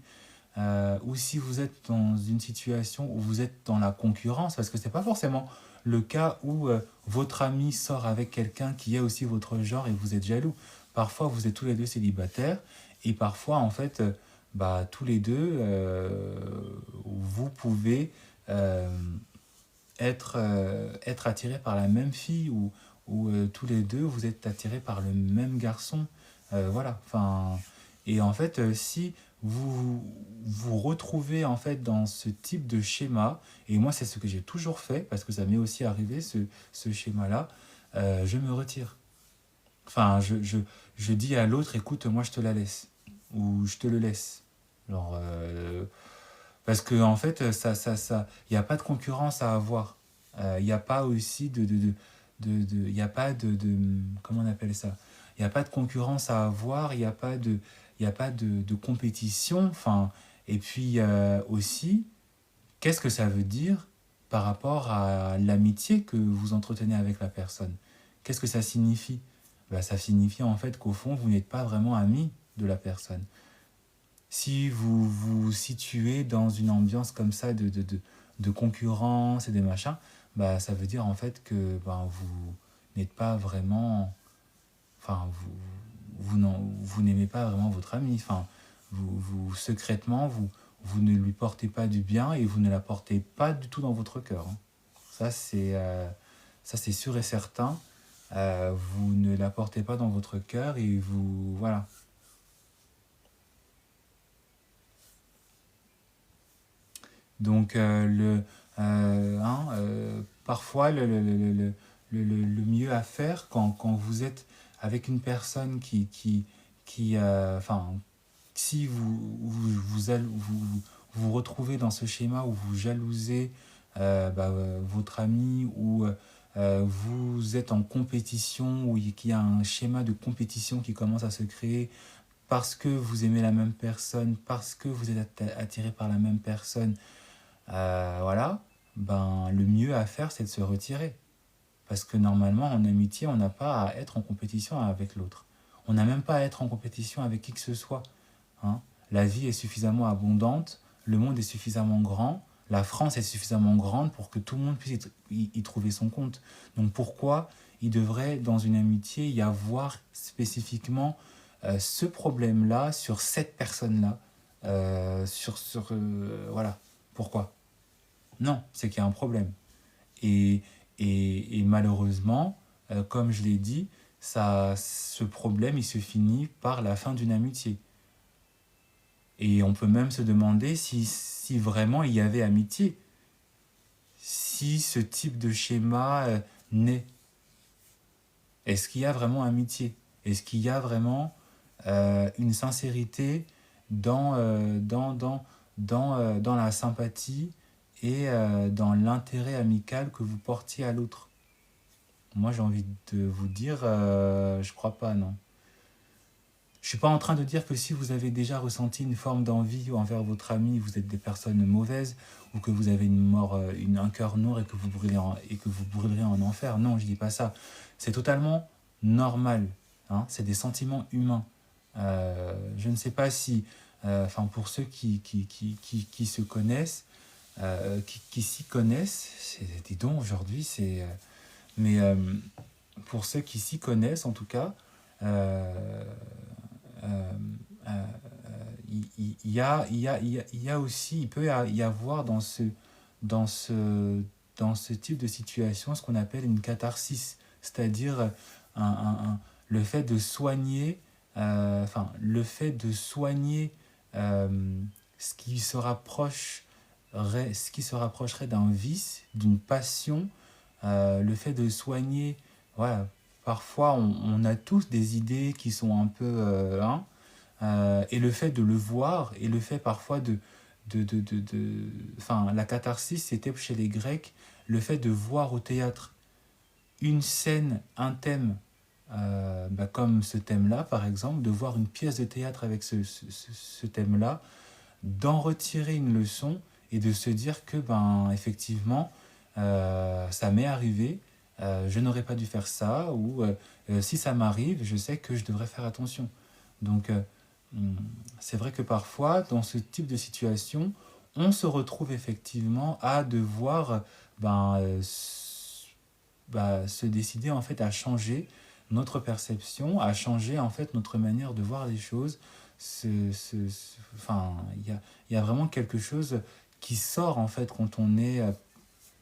ou si vous êtes dans une situation où vous êtes dans la concurrence, parce que c'est pas forcément le cas où votre ami sort avec quelqu'un qui est aussi votre genre et vous êtes jaloux. Parfois, vous êtes tous les deux célibataires et parfois, en fait, bah, tous les deux, vous pouvez être attirés par la même fille ou tous les deux, vous êtes attirés par le même garçon. Voilà. Enfin, et en fait, si vous vous retrouvez en fait dans ce type de schéma, et moi c'est ce que j'ai toujours fait, parce que ça m'est aussi arrivé ce schéma-là, je me retire. Enfin, je dis à l'autre, écoute, moi je te la laisse, ou je te le laisse. Genre, parce que en fait, il n'y a pas de concurrence à avoir. Il n'y a pas aussi il y a pas comment on appelle ça? Il n'y a pas de concurrence à avoir, il y a pas de compétition. Enfin, et puis aussi, qu'est-ce que ça veut dire par rapport à l'amitié que vous entretenez avec la personne? Qu'est-ce que ça signifie? Ben, ça signifie en fait qu'au fond, vous n'êtes pas vraiment ami de la personne. Si vous vous situez dans une ambiance comme ça de concurrence et des machins, bah, ça veut dire en fait que ben, vous n'êtes pas vraiment... Enfin, vous n'aimez pas vraiment votre ami. Enfin, secrètement, vous ne lui portez pas du bien et vous ne la portez pas du tout dans votre cœur. Hein. Ça, c'est sûr et certain. Vous ne la portez pas dans votre cœur et vous... Voilà. Donc, parfois, le mieux à faire quand vous êtes avec une personne qui enfin, si vous retrouvez dans ce schéma où vous jalousez votre ami, ou vous êtes en compétition, ou qu'il y a un schéma de compétition qui commence à se créer parce que vous aimez la même personne, parce que vous êtes attiré par la même personne, voilà, ben, le mieux à faire, c'est de se retirer. Parce que normalement, en amitié, on n'a pas à être en compétition avec l'autre. On n'a même pas à être en compétition avec qui que ce soit. Hein. La vie est suffisamment abondante, le monde est suffisamment grand, la France est suffisamment grande pour que tout le monde puisse y trouver son compte. Donc pourquoi il devrait, dans une amitié, y avoir spécifiquement ce problème-là sur cette personne-là, voilà. Pourquoi? Non, c'est qu'il y a un problème. Et, et malheureusement, comme je l'ai dit, ce problème, il se finit par la fin d'une amitié. Et on peut même se demander si vraiment il y avait amitié, si ce type de schéma naît. Est-ce qu'il y a vraiment amitié? Est-ce qu'il y a vraiment une sincérité dans la sympathie et dans l'intérêt amical que vous portiez à l'autre? Moi, j'ai envie de vous dire, je crois pas, non. Je suis pas en train de dire que si vous avez déjà ressenti une forme d'envie envers votre ami, vous êtes des personnes mauvaises, ou que vous avez un cœur noir et que vous brûlerez en enfer. Non, je dis pas ça. C'est totalement normal. Hein, c'est des sentiments humains. Je ne sais pas si, pour ceux qui se connaissent, qui s'y connaissent, dis donc aujourd'hui, mais pour ceux qui s'y connaissent en tout cas, euh, euh, il y a aussi, il peut y avoir dans ce, dans ce type de situation ce qu'on appelle une catharsis, c'est-à-dire le fait de soigner, le fait de soigner ce qui se rapprocherait d'un vice, d'une passion, le fait de soigner, voilà, parfois on a tous des idées qui sont un peu, et le fait de le voir, et le fait parfois la catharsis, c'était chez les Grecs, le fait de voir au théâtre une scène, un thème, comme ce thème-là, par exemple, de voir une pièce de théâtre avec ce thème-là, d'en retirer une leçon et de se dire que, effectivement, ça m'est arrivé, je n'aurais pas dû faire ça, ou si ça m'arrive, je sais que je devrais faire attention. Donc, c'est vrai que parfois, dans ce type de situation, on se retrouve effectivement à devoir se décider en fait à changer notre perception, à changer en fait notre manière de voir les choses. Il y a vraiment quelque chose qui sort en fait quand on est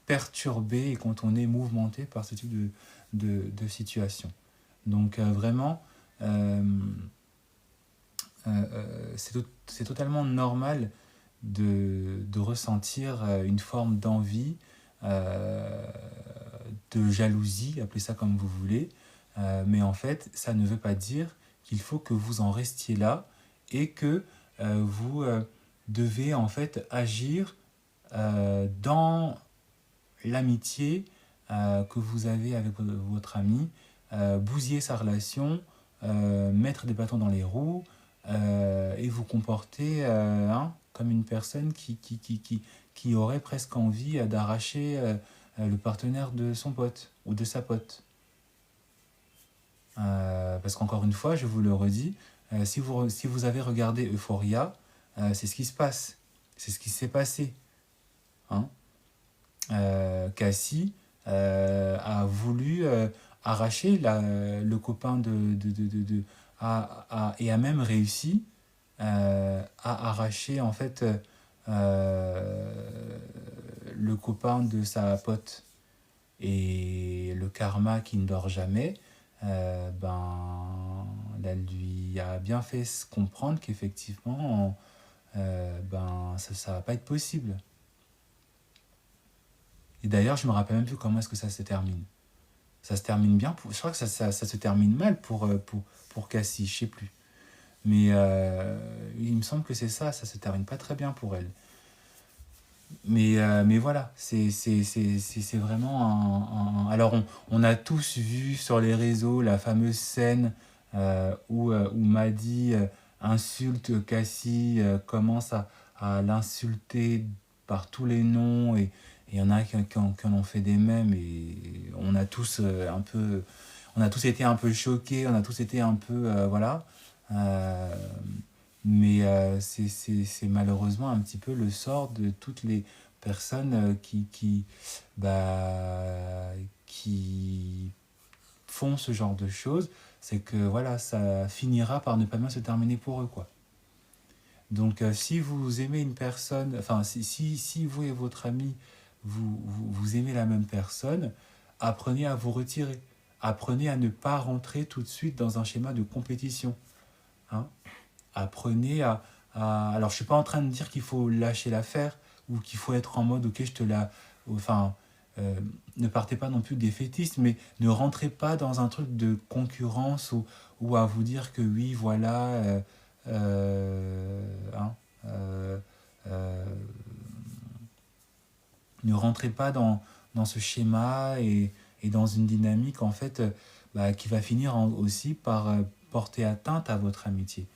perturbé et quand on est mouvementé par ce type de situation. Donc vraiment, c'est totalement normal de ressentir une forme d'envie, de jalousie, appelez ça comme vous voulez, mais en fait, ça ne veut pas dire qu'il faut que vous en restiez là et que vous devez en fait agir dans l'amitié que vous avez avec votre ami, bousiller sa relation, mettre des bâtons dans les roues et vous comporter comme une personne qui aurait presque envie d'arracher le partenaire de son pote ou de sa pote. Parce qu'encore une fois, je vous le redis, si vous avez regardé Euphoria, c'est ce qui se passe. C'est ce qui s'est passé. Hein, Cassie a voulu arracher le copain et a même réussi à arracher en fait le copain de sa pote. Et le karma qui ne dort jamais, elle lui a bien fait comprendre qu'effectivement, ça va pas être possible. Et d'ailleurs, je me rappelle même plus comment est-ce que ça se termine. Ça se termine bien, je crois que ça se termine mal pour Cassie, je sais plus. Mais il me semble que c'est ça se termine pas très bien pour elle. Mais voilà, c'est vraiment Alors, on a tous vu sur les réseaux la fameuse scène où Maddy insulte Cassie, commence à l'insulter par tous les noms, et il y en a qui en ont fait des mèmes, et on a tous on a tous été un peu choqués, on a tous été un peu... voilà. Euh, mais c'est malheureusement un petit peu le sort de toutes les personnes bah, qui font ce genre de choses. C'est que voilà, ça finira par ne pas bien se terminer pour eux, quoi. Donc si vous aimez une personne, enfin si vous et votre ami, vous aimez la même personne, apprenez à vous retirer. Apprenez à ne pas rentrer tout de suite dans un schéma de compétition, hein. Apprenez alors, je suis pas en train de dire qu'il faut lâcher l'affaire ou qu'il faut être en mode, ok, je te la... Enfin, euh, ne partez pas non plus défaitiste, mais ne rentrez pas dans un truc de concurrence ou à vous dire que oui, voilà... hein, euh, euh, ne rentrez pas dans ce schéma et dans une dynamique, en fait, bah, qui va finir aussi par porter atteinte à votre amitié,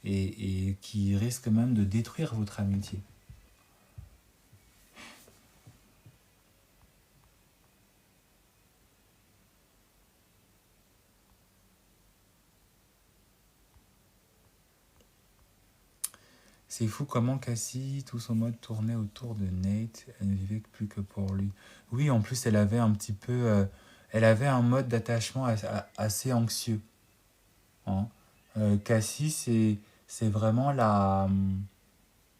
et qui risque même de détruire votre amitié. C'est fou comment Cassie, tout son mode tournait autour de Nate, elle ne vivait plus que pour lui. Oui, en plus, elle avait un petit peu... elle avait un mode d'attachement assez anxieux, hein. Cassie, c'est vraiment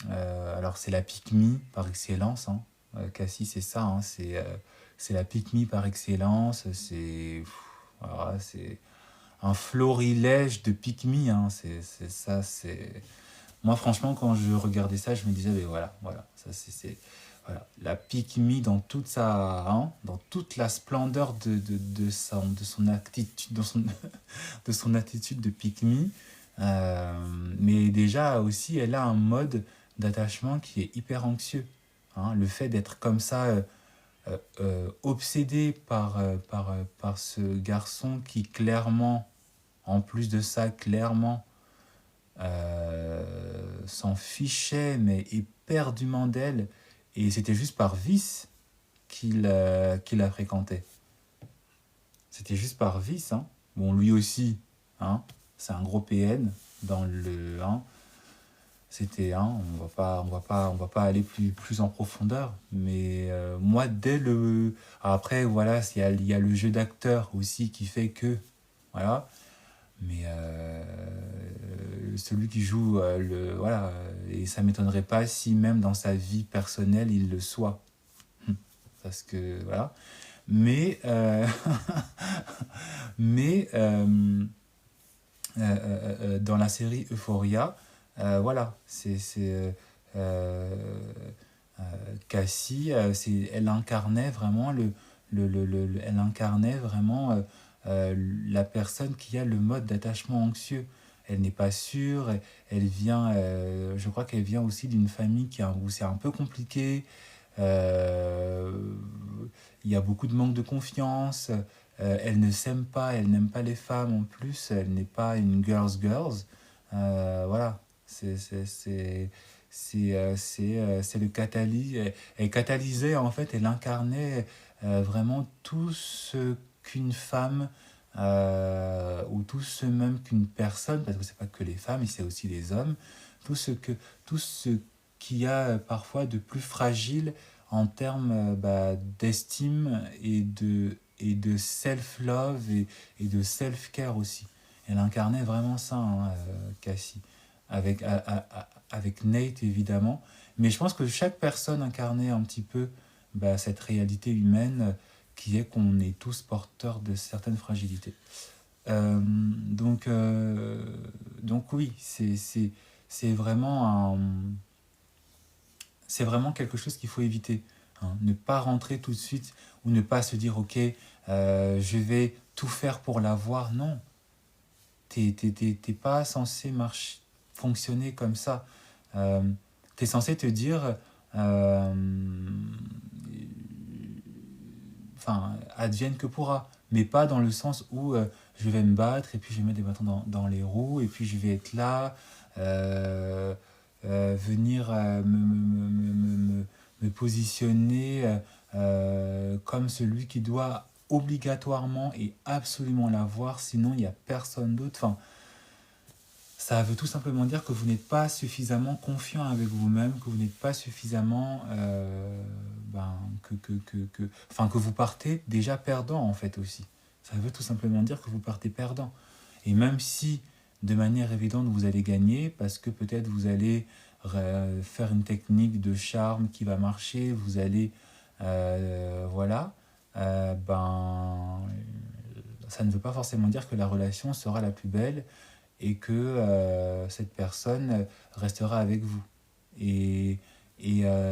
alors, c'est la pick-me par excellence, hein. Cassie, c'est ça, hein, c'est la pick-me par excellence. Voilà, c'est un florilège de pick-me, hein. C'est ça, c'est... Moi, franchement, quand je regardais ça, je me disais, mais voilà, ça voilà, la pick-me dans toute hein, dans toute la splendeur de son attitude, de son attitude de pick-me. Mais déjà aussi, elle a un mode d'attachement qui est hyper anxieux, hein. Le fait d'être comme ça, obsédé par ce garçon qui clairement, en plus de ça, clairement, s'en fichait, mais éperdument d'elle, et c'était juste par vice qu'il la fréquentait. C'était juste par vice, hein. Bon, lui aussi, hein, c'est un gros PN dans le... Hein, c'était... Hein, on va pas aller plus en profondeur, mais moi, dès le... Après, voilà, il y a le jeu d'acteur aussi qui fait que... Voilà. Mais celui qui joue voilà, et ça m'étonnerait pas si même dans sa vie personnelle il le soit, parce que voilà. Mais mais dans la série Euphoria, voilà, Cassie, elle incarnait vraiment elle incarnait vraiment la personne qui a le mode d'attachement anxieux. Elle n'est pas sûre, elle vient, je crois qu'elle vient aussi d'une famille où c'est un peu compliqué. Euh, il y a beaucoup de manque de confiance. Elle ne s'aime pas, elle n'aime pas les femmes en plus. Elle n'est pas une girls. Voilà, c'est le catalyse. Elle catalysait, en fait, elle incarnait vraiment tout ce qu'une femme, ou tout ce même qu'une personne, parce que c'est pas que les femmes, mais c'est aussi les hommes, tout ce qu'il y a parfois de plus fragile en termes d'estime et de self-love et de self-care aussi. Elle incarnait vraiment ça, hein, Cassie, avec Nate évidemment. Mais je pense que chaque personne incarnait un petit peu cette réalité humaine, qui est qu'on est tous porteurs de certaines fragilités. Euh, donc, euh, donc oui, c'est vraiment c'est vraiment quelque chose qu'il faut éviter, hein. Ne pas rentrer tout de suite, ou ne pas se dire, ok, je vais tout faire pour l'avoir. Non, t'es pas censé fonctionner comme ça. Tu es censé te dire, euh, enfin, advienne que pourra. Mais pas dans le sens où je vais me battre et puis je vais mettre des bâtons dans les roues et puis je vais être là, euh, venir me positionner comme celui qui doit obligatoirement et absolument l'avoir, sinon il n'y a personne d'autre. Enfin, ça veut tout simplement dire que vous n'êtes pas suffisamment confiant avec vous-même, que vous n'êtes pas suffisamment... enfin, que vous partez déjà perdant en fait aussi. Ça veut tout simplement dire que vous partez perdant. Et même si de manière évidente vous allez gagner, parce que peut-être vous allez faire une technique de charme qui va marcher, vous allez... voilà. Ça ne veut pas forcément dire que la relation sera la plus belle et que cette personne restera avec vous. Et,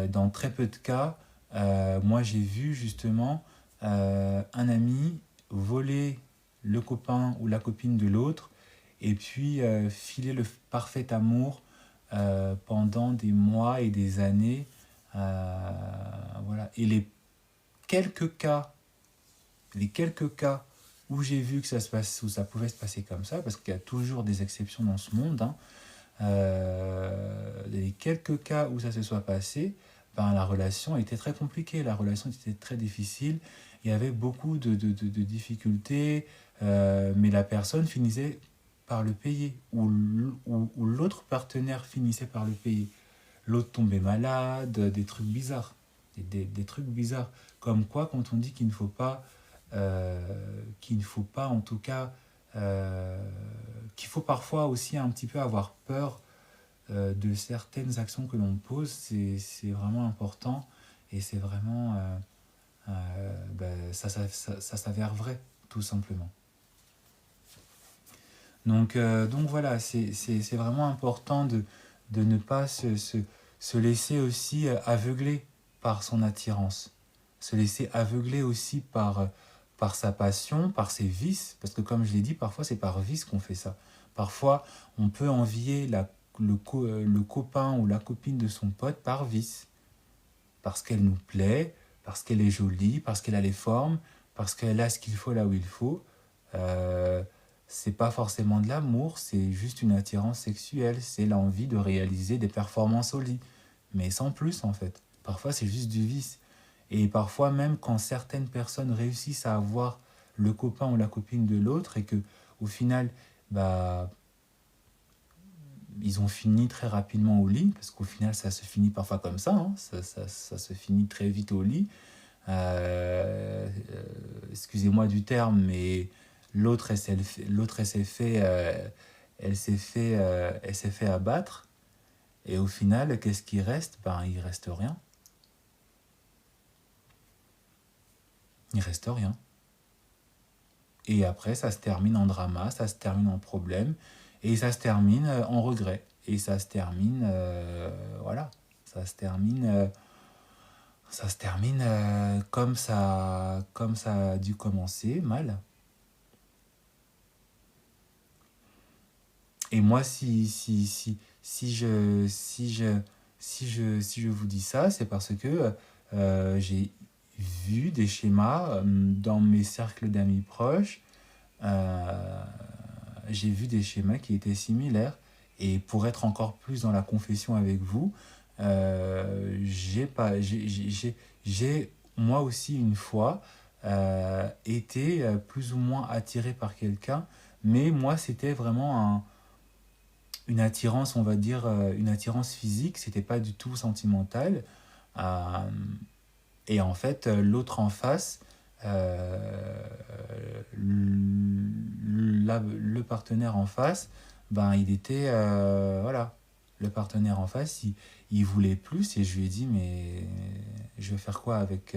dans très peu de cas, moi j'ai vu justement un ami voler le copain ou la copine de l'autre et puis filer le parfait amour pendant des mois et des années. Voilà. Et quelques cas, les quelques cas où j'ai vu que ça se passe, où ça pouvait se passer comme ça, parce qu'il y a toujours des exceptions dans ce monde, hein, les quelques cas où ça se soit passé, la relation était très compliquée, la relation était très difficile, il y avait beaucoup de difficultés, mais la personne finissait par le payer, ou l'autre partenaire finissait par le payer. L'autre tombait malade, des trucs bizarres, des trucs bizarres. Comme quoi, quand on dit qu'il ne faut pas en tout cas, qu'il faut parfois aussi un petit peu avoir peur de certaines actions que l'on pose, c'est vraiment important et c'est vraiment, ça s'avère vrai, tout simplement. Donc voilà, c'est vraiment important de ne pas se laisser aussi aveugler par son attirance, se laisser aveugler aussi par sa passion, par ses vices, parce que comme je l'ai dit, parfois c'est par vice qu'on fait ça. Parfois, on peut envier le copain ou la copine de son pote par vice, parce qu'elle nous plaît, parce qu'elle est jolie, parce qu'elle a les formes, parce qu'elle a ce qu'il faut là où il faut. Euh, c'est pas forcément de l'amour, c'est juste une attirance sexuelle, c'est l'envie de réaliser des performances au lit, mais sans plus en fait. Parfois c'est juste du vice. Et parfois même quand certaines personnes réussissent à avoir le copain ou la copine de l'autre et que au final, bah, ils ont fini très rapidement au lit, parce qu'au final ça se finit parfois comme ça, hein, ça se finit très vite au lit. Excusez-moi du terme, mais l'autre elle s'est fait, elle s'est fait abattre. Et au final, qu'est-ce qui reste? Il reste rien. Il reste rien. Et après, ça se termine en drama, ça se termine en problème, et ça se termine en regret. Et ça se termine, voilà, ça se termine comme ça a dû commencer, mal. Et moi, si je vous dis ça, c'est parce que j'ai vu des schémas dans mes cercles d'amis proches. euh, j'ai vu des schémas qui étaient similaires. Et pour être encore plus dans la confession avec vous, j'ai pas, j'ai moi aussi une fois été plus ou moins attiré par quelqu'un, mais moi c'était vraiment une attirance, on va dire, une attirance physique, c'était pas du tout sentimental. Euh, et en fait, l'autre en face, le partenaire en face, il était, voilà, le partenaire en face, il voulait plus et je lui ai dit, mais je vais faire quoi avec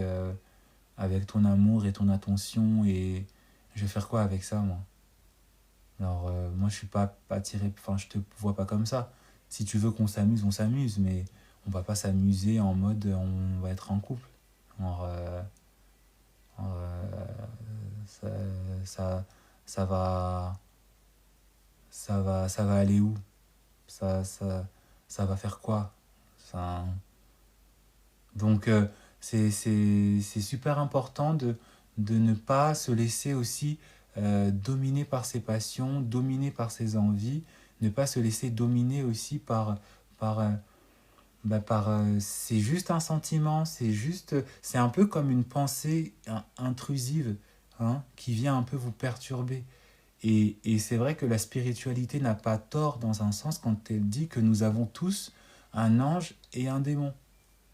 ton amour et ton attention et je vais faire quoi avec ça, moi? Alors, moi, je suis pas attiré, enfin, je te vois pas comme ça. Si tu veux qu'on s'amuse, on s'amuse, mais on va pas s'amuser en mode on va être en couple. Alors, ça, ça, ça va, ça va aller où? Ça, ça, ça va faire quoi? Ça, Donc, c'est super important de ne pas se laisser aussi dominer par ses passions, dominer par ses envies, ne pas se laisser dominer aussi par, c'est juste un sentiment, c'est un peu comme une pensée intrusive, hein, qui vient un peu vous perturber. Et c'est vrai que la spiritualité n'a pas tort dans un sens quand elle dit que nous avons tous un ange et un démon.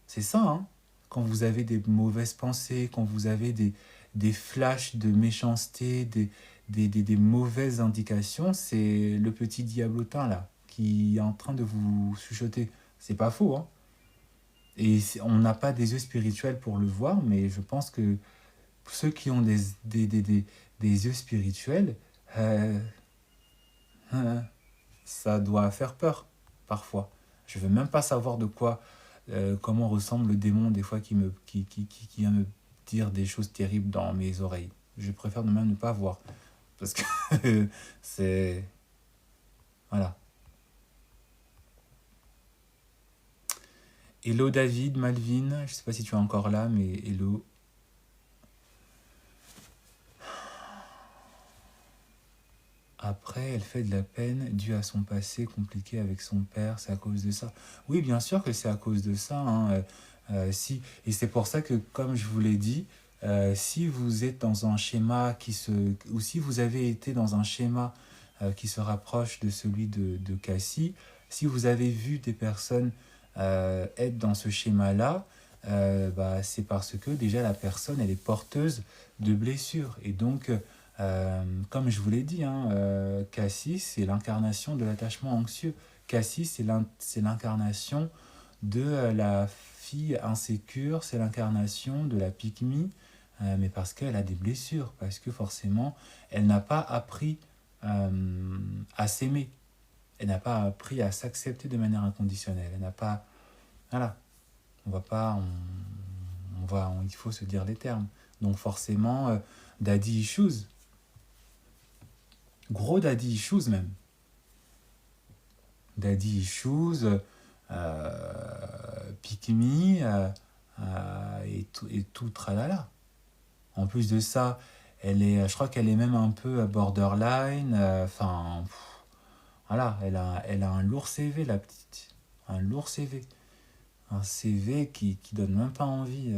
C'est ça, hein. Quand vous avez des mauvaises pensées, quand vous avez des flashs de méchanceté, des mauvaises indications, c'est le petit diablotin là qui est en train de vous chuchoter. C'est pas faux, hein. Et on n'a pas des yeux spirituels pour le voir, mais je pense que ceux qui ont des yeux spirituels, euh, ça doit faire peur, parfois. Je veux même pas savoir de quoi, comment ressemble le démon, des fois, qui vient me dire des choses terribles dans mes oreilles. Je préfère même ne pas voir. Parce que c'est... Voilà. Hello David, Malvin, je sais pas si tu es encore là, mais hello. Après, elle fait de la peine due à son passé compliqué avec son père, c'est à cause de ça. Oui, bien sûr que c'est à cause de ça, hein, si. Et c'est pour ça que, comme je vous l'ai dit, si vous êtes dans un schéma ou si vous avez été dans un schéma qui se rapproche de celui de Cassie, si vous avez vu des personnes être dans ce schéma-là, c'est parce que déjà la personne, elle est porteuse de blessures. Et donc, comme je vous l'ai dit, hein, Cassie, c'est l'incarnation de l'attachement anxieux. Cassie, c'est l'incarnation de la fille insécure, c'est l'incarnation de la pick me, mais parce qu'elle a des blessures, parce que forcément, elle n'a pas appris à s'aimer, elle n'a pas appris à s'accepter de manière inconditionnelle, elle n'a pas... Voilà, on va pas... il faut se dire les termes. Donc forcément, daddy issues, gros daddy issues même. Daddy issues, pick me, et tout tralala. En plus de ça, je crois qu'elle est même un peu borderline. Enfin, voilà, elle a un lourd CV, la petite. Un lourd CV. Un CV qui donne même pas envie.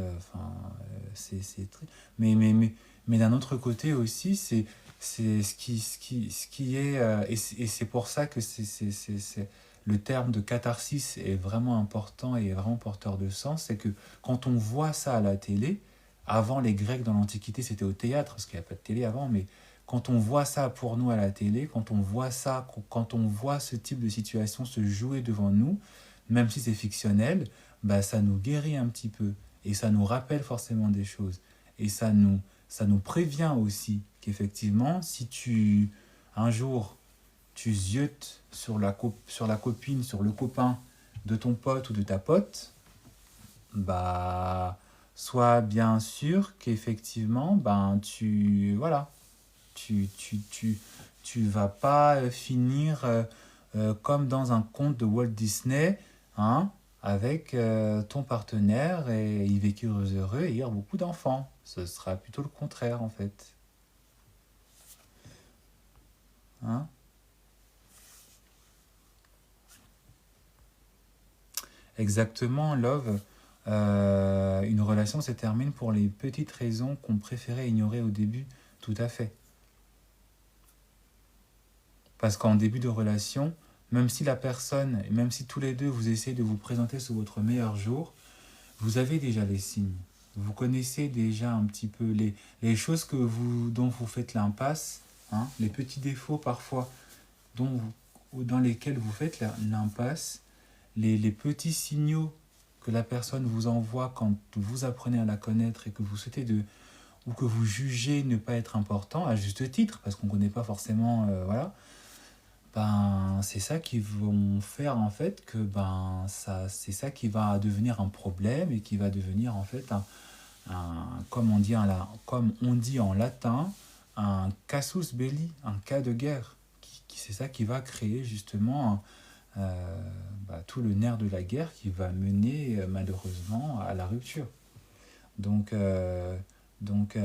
C'est très... Mais d'un autre côté aussi, c'est ce qui est... et c'est pour ça que le terme de catharsis est vraiment important et vraiment porteur de sens. C'est que quand on voit ça à la télé, avant les Grecs dans l'Antiquité, c'était au théâtre, parce qu'il n'y a pas de télé avant, mais quand on voit ça pour nous à la télé, quand on voit ça, quand on voit ce type de situation se jouer devant nous, même si c'est fictionnel, ça nous guérit un petit peu. Et ça nous rappelle forcément des choses. Et ça nous prévient aussi qu'effectivement, si un jour, tu ziotes sur la copine, sur le copain de ton pote ou de ta pote, sois bien sûr qu'effectivement, voilà, tu vas pas finir comme dans un conte de Walt Disney, hein, avec ton partenaire et ils vécurent heureux et eurent beaucoup d'enfants. Ce sera plutôt le contraire en fait. Hein. Exactement, Love. Une relation se termine pour les petites raisons qu'on préférait ignorer au début. Tout à fait. Parce qu'en début de relation, même si la personne, même si tous les deux vous essayez de vous présenter sous votre meilleur jour, vous avez déjà les signes. Vous connaissez déjà un petit peu les choses dont vous faites l'impasse, hein, les petits défauts parfois dans lesquels vous faites l'impasse, les petits signaux que la personne vous envoie quand vous apprenez à la connaître et que vous souhaitez ou que vous jugez ne pas être important, à juste titre, parce qu'on ne connaît pas forcément, voilà, c'est ça qui vont faire en fait que c'est ça qui va devenir un problème et qui va devenir en fait comme on dit en latin, un casus belli, un cas de guerre. C'est ça qui va créer justement tout le nerf de la guerre qui va mener malheureusement à la rupture. Donc, donc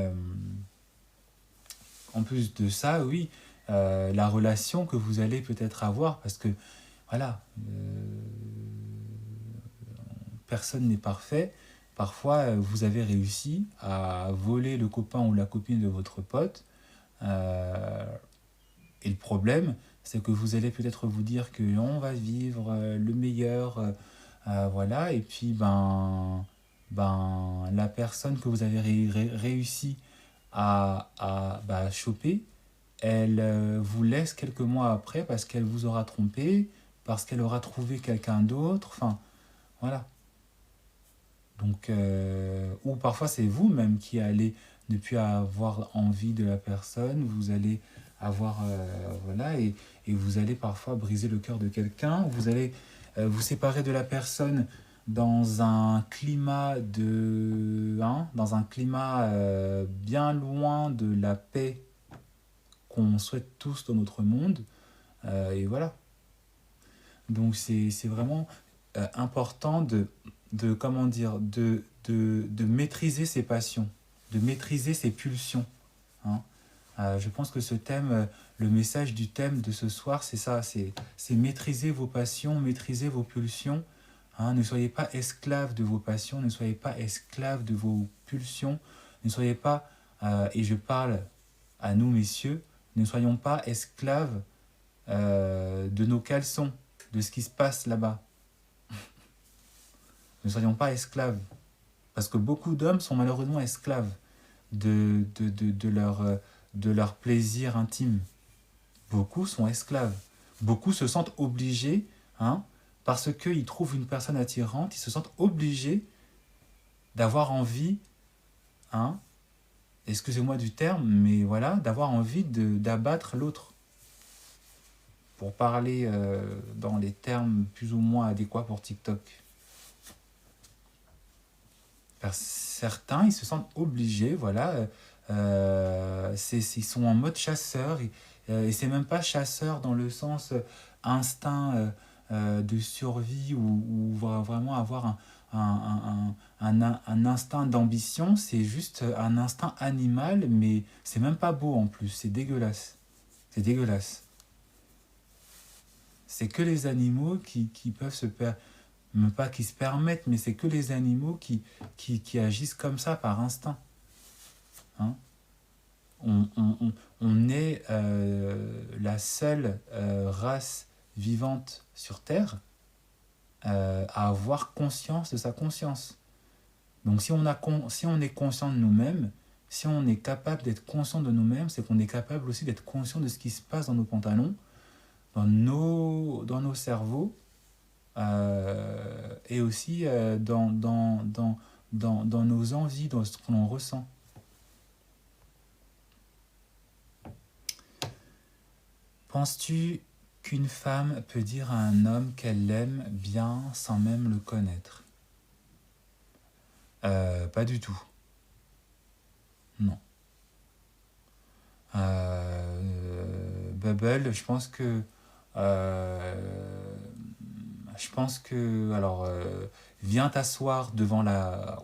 en plus de ça, oui, la relation que vous allez peut-être avoir, parce que voilà, personne n'est parfait. Parfois, vous avez réussi à voler le copain ou la copine de votre pote. Et le problème, c'est que vous allez peut-être vous dire qu'on va vivre le meilleur, voilà, et puis la personne que vous avez réussi à choper, elle vous laisse quelques mois après parce qu'elle vous aura trompé, parce qu'elle aura trouvé quelqu'un d'autre, enfin, voilà. Donc, ou parfois c'est vous-même qui allez, ne plus avoir envie de la personne, vous allez avoir, voilà, et vous allez parfois briser le cœur de quelqu'un, vous allez vous séparer de la personne dans un climat dans un climat bien loin de la paix qu'on souhaite tous dans notre monde, et voilà. Donc c'est vraiment important comment dire, de maîtriser ses passions, de maîtriser ses pulsions. Hein. Je pense que ce thème, le message du thème de ce soir, c'est ça, c'est maîtriser vos passions, maîtriser vos pulsions. Hein. Ne soyez pas esclaves de vos passions, ne soyez pas esclaves de vos pulsions, ne soyez pas, et je parle à nous messieurs, ne soyons pas esclaves de nos caleçons, de ce qui se passe là-bas. Ne soyons pas esclaves. Parce que beaucoup d'hommes sont malheureusement esclaves de leur plaisir intime. Beaucoup sont esclaves. Beaucoup se sentent obligés, hein, parce qu'ils trouvent une personne attirante, ils se sentent obligés d'avoir envie, hein, excusez-moi du terme, mais voilà, d'avoir envie d'abattre l'autre. Pour parler dans les termes plus ou moins adéquats pour TikTok. Certains, ils se sentent obligés, voilà, ils sont en mode chasseur, et c'est même pas chasseur dans le sens instinct de survie ou vraiment avoir un instinct d'ambition, c'est juste un instinct animal, mais c'est même pas beau en plus, c'est dégueulasse. C'est dégueulasse. C'est que les animaux qui peuvent se permettre, pas qui se permettent, mais c'est que les animaux qui agissent comme ça par instinct. Hein. On est la seule race vivante sur Terre à avoir conscience de sa conscience. Donc si on est conscient de nous-mêmes, si on est capable d'être conscient de nous-mêmes, c'est qu'on est capable aussi d'être conscient de ce qui se passe dans nos pantalons, dans nos cerveaux, et aussi dans nos envies, dans ce que l'on ressent. Penses-tu qu'une femme peut dire à un homme qu'elle l'aime bien sans même le connaître ? Pas du tout. Non. Bubble, je pense que alors, viens t'asseoir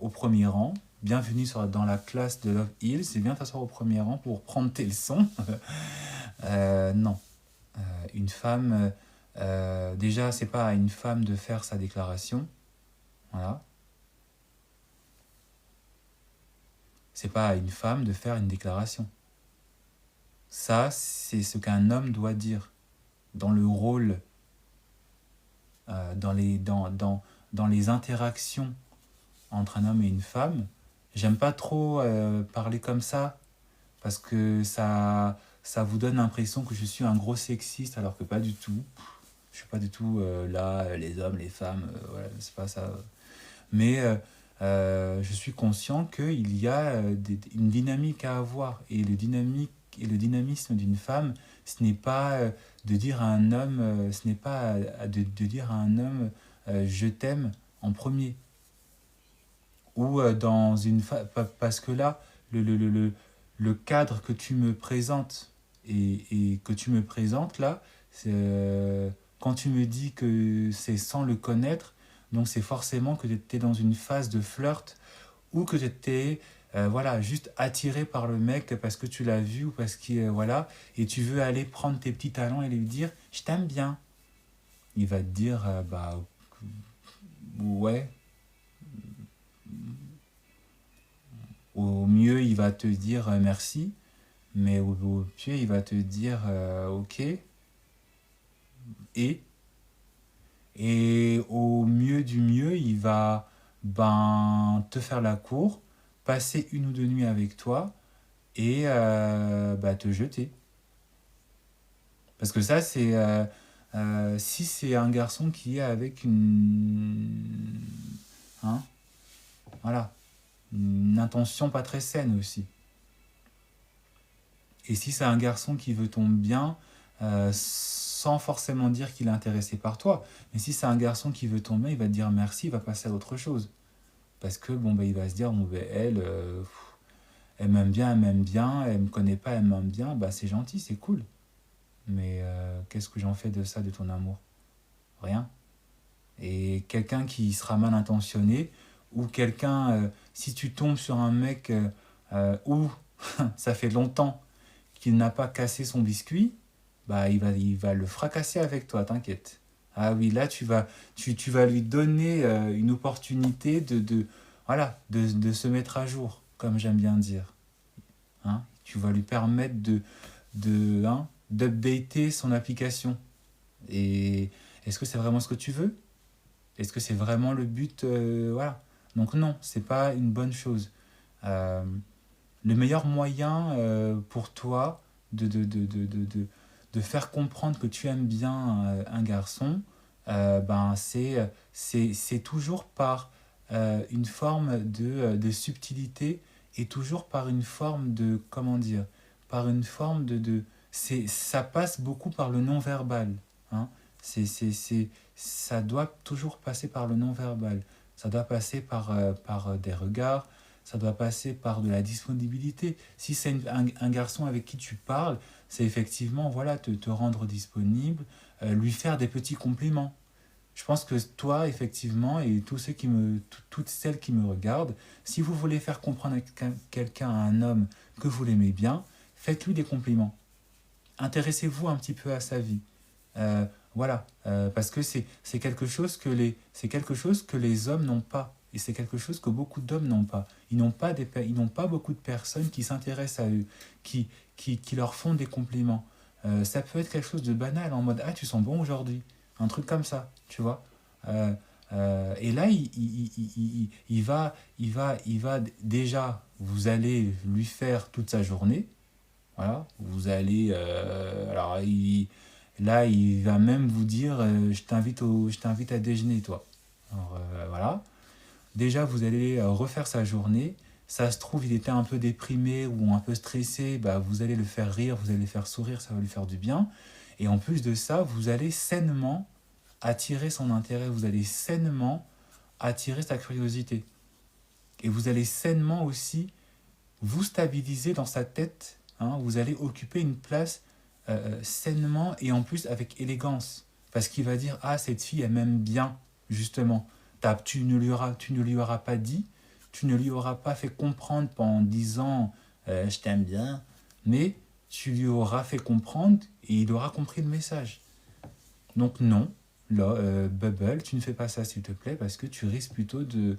au premier rang. Bienvenue dans la classe de Love Hills et viens t'asseoir au premier rang pour prendre tes leçons. Non. Une femme, déjà, c'est pas à une femme de faire sa déclaration. Voilà. C'est pas à une femme de faire une déclaration. Ça, c'est ce qu'un homme doit dire dans le rôle, dans les interactions entre un homme et une femme. J'aime pas trop parler comme ça parce que ça vous donne l'impression que je suis un gros sexiste alors que pas du tout. Je suis pas du tout là, les hommes, les femmes, voilà, c'est pas ça. Mais je suis conscient qu'il y a une dynamique à avoir et le dynamisme d'une femme, ce n'est pas de dire à un homme, ce n'est pas de dire à un homme je t'aime en premier. Ou dans une parce que là, le cadre que tu me présentes et que tu me présentes là, quand tu me dis que c'est sans le connaître, donc c'est forcément que tu étais dans une phase de flirt ou que tu étais voilà, juste attiré par le mec parce que tu l'as vu ou parce que voilà, et tu veux aller prendre tes petits talents et lui dire je t'aime bien. Il va te dire bah ouais, au mieux il va te dire merci, mais au pire il va te dire ok et au mieux du mieux il va ben te faire la cour, passer une ou deux nuits avec toi et bah, te jeter. Parce que ça, c'est si c'est un garçon qui est avec une, hein, voilà, une intention pas très saine aussi. Et si c'est un garçon qui veut ton bien, sans forcément dire qu'il est intéressé par toi, mais si c'est un garçon qui veut ton bien, il va te dire merci, il va passer à autre chose. Parce que bon, bah, il va se dire, bon, bah, elle m'aime bien, elle me connaît pas, elle m'aime bien, bah, c'est gentil, c'est cool. Mais qu'est-ce que j'en fais de ça, de ton amour? Rien. Et quelqu'un qui sera mal intentionné, ou quelqu'un, si tu tombes sur un mec où ça fait longtemps qu'il n'a pas cassé son biscuit, bah il va le fracasser avec toi, t'inquiète. Ah oui, là tu vas lui donner une opportunité voilà, de se mettre à jour, comme j'aime bien dire. Hein, tu vas lui permettre d'updater son application. Et est-ce que c'est vraiment ce que tu veux? Est-ce que c'est vraiment le but voilà. Donc non, c'est pas une bonne chose. Euh, le meilleur moyen pour toi de faire comprendre que tu aimes bien un garçon, ben c'est toujours par une forme de subtilité et toujours par une forme de, comment dire, par une forme ça passe beaucoup par le non-verbal. Hein. Ça doit toujours passer par le non-verbal. Ça doit passer par des regards, ça doit passer par de la disponibilité. Si c'est un garçon avec qui tu parles, c'est effectivement voilà, te rendre disponible, lui faire des petits compliments. Je pense que toi, effectivement, et tous ceux toutes celles qui me regardent, si vous voulez faire comprendre à quelqu'un, à un homme, que vous l'aimez bien, faites-lui des compliments. Intéressez-vous un petit peu à sa vie. Voilà, parce que c'est c'est quelque chose que les hommes n'ont pas. Et c'est quelque chose que beaucoup d'hommes n'ont pas. Ils ils n'ont pas beaucoup de personnes qui s'intéressent à eux, qui leur font des compliments. Ça peut être quelque chose de banal, en mode « Ah, tu sens bon aujourd'hui ». Un truc comme ça, tu vois. Et là, il va déjà, vous allez lui faire toute sa journée. Voilà, vous allez... alors, là, il va même vous dire je t'invite à déjeuner, toi. Alors, voilà. Déjà, vous allez refaire sa journée. Ça se trouve, il était un peu déprimé ou un peu stressé. Bah, vous allez le faire rire, vous allez le faire sourire, ça va lui faire du bien. Et en plus de ça, vous allez sainement attirer son intérêt. Vous allez sainement attirer sa curiosité. Et vous allez sainement aussi vous stabiliser dans sa tête. Hein, vous allez occuper une place sainement et en plus avec élégance. Parce qu'il va dire, ah, cette fille, elle m'aime bien, justement. Tu ne lui auras pas dit, tu ne lui auras pas fait comprendre pendant 10 ans, je t'aime bien, mais tu lui auras fait comprendre et il aura compris le message. Donc non, là, Bubble, tu ne fais pas ça s'il te plaît, parce que tu risques plutôt de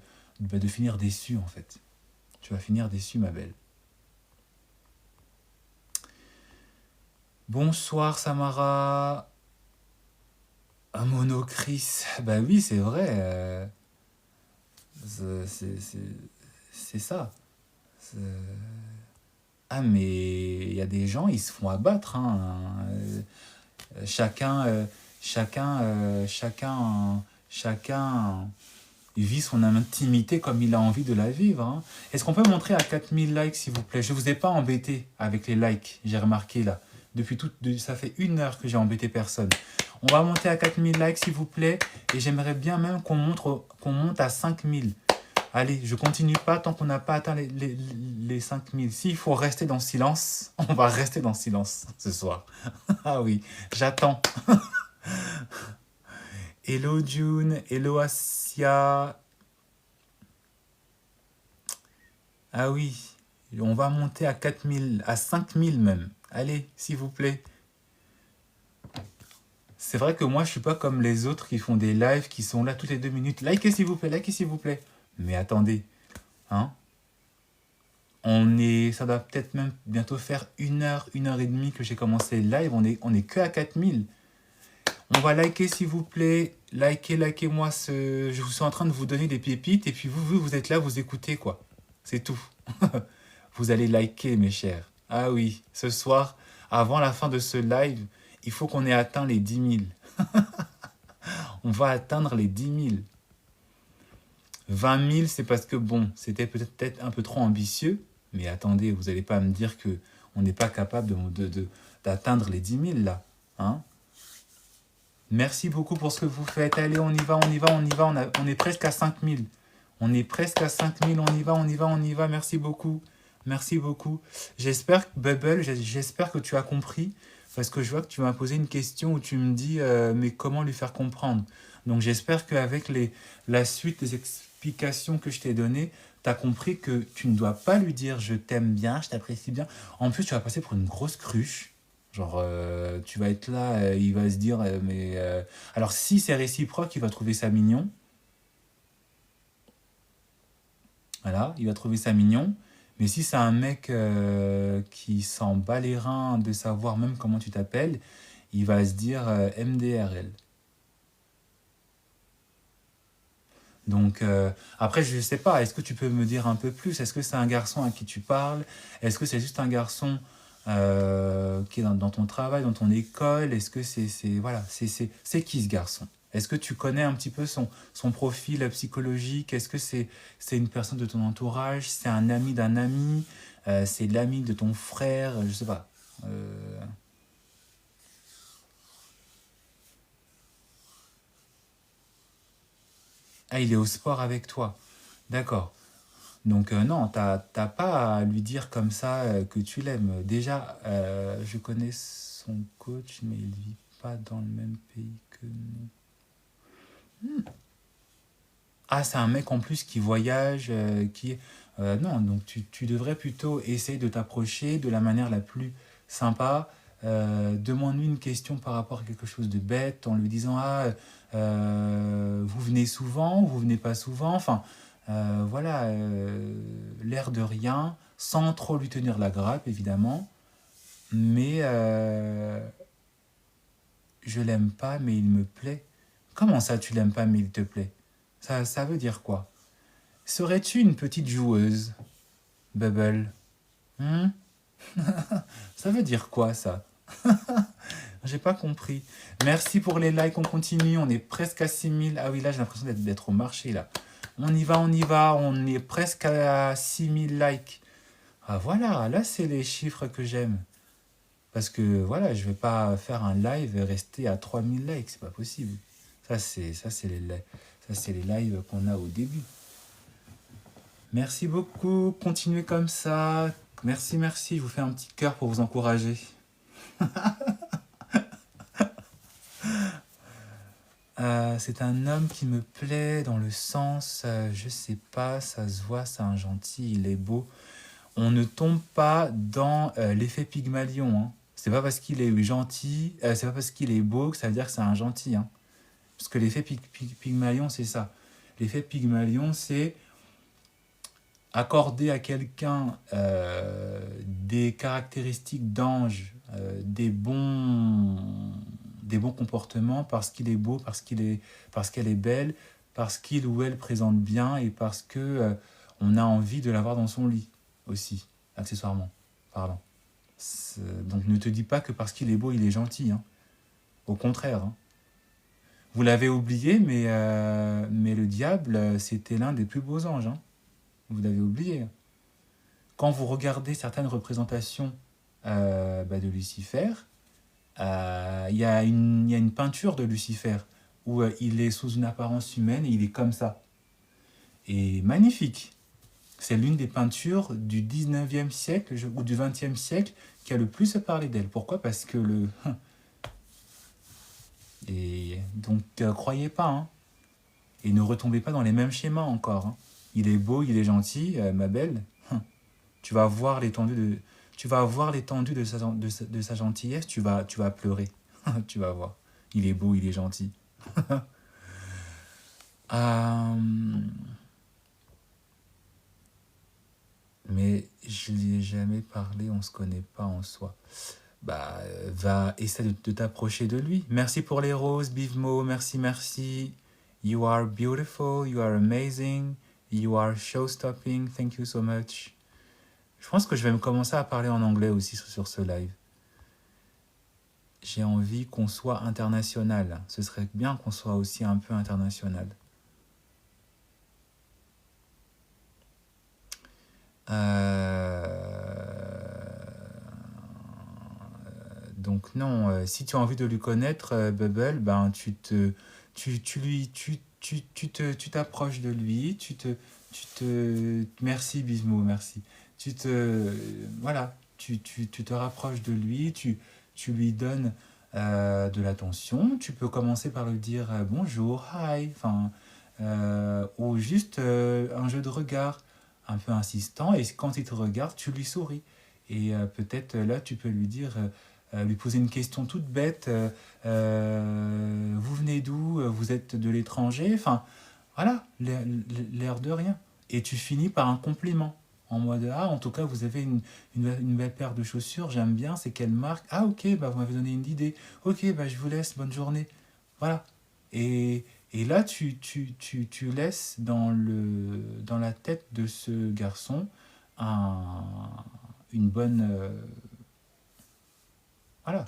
finir déçu en fait. Tu vas finir déçu, ma belle. Bonsoir Samara. Un monocris. Bah oui, c'est vrai. C'est ça. C'est- Ah, mais il y a des gens, ils se font abattre. Hein. Chacun, chacun vit son intimité comme il a envie de la vivre. Hein. Est-ce qu'on peut montrer à 4000 likes, s'il vous plaît? Je ne vous ai pas embêté avec les likes, j'ai remarqué là. Ça fait 1 heure que j'ai embêté personne. On va monter à 4000 likes, s'il vous plaît. Et j'aimerais bien même qu'on monte à 5000. Allez, je continue pas tant qu'on n'a pas atteint les 5000. S'il faut rester dans le silence, on va rester dans le silence ce soir. Ah oui, j'attends. Hello June, hello Asia. Ah oui, on va monter à 4000, à 5000 même. Allez, s'il vous plaît. C'est vrai que moi, je suis pas comme les autres qui font des lives qui sont là toutes les 2 minutes. Likez s'il vous plaît, likez s'il vous plaît. Mais attendez, hein? Ça doit peut-être même bientôt faire 1 heure et demie que j'ai commencé le live. On est que à 4000. On va liker s'il vous plaît. Likez-moi. Je suis en train de vous donner des pépites et puis vous êtes là, vous écoutez quoi. C'est tout. Vous allez liker mes chers. Ah oui, ce soir, avant la fin de ce live, il faut qu'on ait atteint les 10 000. On va atteindre les 10 000. 20 000, c'est parce que bon, c'était peut-être un peu trop ambitieux. Mais attendez, vous n'allez pas me dire que on n'est pas capable d'atteindre les 10 000 là. Hein? Merci beaucoup pour ce que vous faites. Allez, on y va, on y va, on y va. On est presque à 5000. On est presque à 5000. On y va, on y va, on y va. Merci beaucoup. Merci beaucoup. J'espère, Bubble, j'espère que tu as compris. Parce que je vois que tu m'as posé une question où tu me dis, mais comment lui faire comprendre? Donc j'espère qu'avec la suite des explications que je t'ai données, tu as compris que tu ne dois pas lui dire je t'aime bien, je t'apprécie bien. En plus, tu vas passer pour une grosse cruche. Genre, tu vas être là, il va se dire, mais... Alors, si c'est réciproque, il va trouver ça mignon. Voilà, il va trouver ça mignon. Mais si c'est un mec qui s'en bat les reins de savoir même comment tu t'appelles, il va se dire MDRL. Donc, après, je ne sais pas, est-ce que tu peux me dire un peu plus? Est-ce que c'est un garçon à qui tu parles? Est-ce que c'est juste un garçon qui est dans ton travail, dans ton école? Est-ce que voilà, c'est qui ce garçon? Est-ce que tu connais un petit peu son profil psychologique? Est-ce que c'est une personne de ton entourage? C'est un ami d'un ami? C'est l'ami de ton frère? Je sais pas. Euh, Ah, il est au sport avec toi. D'accord. Donc non, t'as pas à lui dire comme ça que tu l'aimes. Déjà, je connais son coach, mais il vit pas dans le même pays que nous. Ah, c'est un mec en plus qui voyage, qui... non, donc tu devrais plutôt essayer de t'approcher de la manière la plus sympa. Demande-lui une question par rapport à quelque chose de bête en lui disant, ah, vous venez souvent, vous venez pas souvent. Enfin, voilà, l'air de rien, sans trop lui tenir la grappe, évidemment. Mais je l'aime pas, mais il me plaît. Comment ça, tu l'aimes pas, mais il te plaît? Ça veut dire quoi? Serais-tu une petite joueuse, Bubble? Hmm. Ça veut dire quoi, ça? J'ai pas compris. Merci pour les likes, on continue. On est presque à 6000. Ah oui, là, j'ai l'impression d'être au marché, là. On y va, on y va. On est presque à 6000 likes. Ah voilà, là, c'est les chiffres que j'aime. Parce que, voilà, je vais pas faire un live et rester à 3000 likes. C'est pas possible. Ça, c'est les lives qu'on a au début. Merci beaucoup. Continuez comme ça. Merci, merci. Je vous fais un petit cœur pour vous encourager. C'est un homme qui me plaît dans le sens, je sais pas, ça se voit, c'est un gentil, il est beau. On ne tombe pas dans l'effet Pygmalion. Hein. C'est pas parce qu'il est gentil, c'est pas parce qu'il est beau que ça veut dire que c'est un gentil. Hein. Parce que l'effet Pygmalion, c'est ça. L'effet Pygmalion, c'est accorder à quelqu'un des caractéristiques d'ange, des bons comportements parce qu'il est beau, parce qu'elle est belle, parce qu'il ou elle présente bien et parce que on a envie de l'avoir dans son lit aussi, accessoirement parlant. Donc ne te dis pas que parce qu'il est beau, il est gentil. Hein. Au contraire. Hein. Vous l'avez oublié, mais le diable, c'était l'un des plus beaux anges. Hein. Vous l'avez oublié. Quand vous regardez certaines représentations de Lucifer, il y a une peinture de Lucifer où il est sous une apparence humaine et il est comme ça. Et magnifique. C'est l'une des peintures du 19e siècle ou du 20e siècle qui a le plus parlé d'elle. Pourquoi? Parce que Et donc, croyez pas, hein. Et ne retombez pas dans les mêmes schémas encore, hein. Il est beau, il est gentil, ma belle. Tu vas voir l'étendue de, tu vas voir l'étendue de sa gentillesse, tu vas pleurer. Tu vas voir. Il est beau, il est gentil. Euh, mais je lui ai jamais parlé, on se connaît pas en soi. Bah, va essayer de t'approcher de lui. Merci pour les roses, Bivmo. Merci, merci. You are beautiful, you are amazing, you are show-stopping. Thank you so much. Je pense que je vais me commencer à parler en anglais aussi sur ce live. J'ai envie qu'on soit international. Ce serait bien qu'on soit aussi un peu international. Donc non, si tu as envie de lui connaître, Bubble, ben tu t'approches de lui, merci Bismo, merci. Voilà, tu te rapproches de lui, tu lui donnes de l'attention. Tu peux commencer par lui dire bonjour, hi, enfin, ou juste un jeu de regard un peu insistant. Et quand il te regarde, tu lui souris. Et peut-être là, tu peux lui dire lui poser une question toute bête. Vous venez d'où? Vous êtes de l'étranger? Enfin, voilà, l'air de rien. Et tu finis par un compliment. En mode, ah, en tout cas, vous avez une belle paire de chaussures, j'aime bien, c'est quelle marque? Ah, ok, bah, vous m'avez donné une idée. Ok, bah, je vous laisse, bonne journée. Voilà. Et là, tu laisses dans la tête de ce garçon un, une bonne, voilà.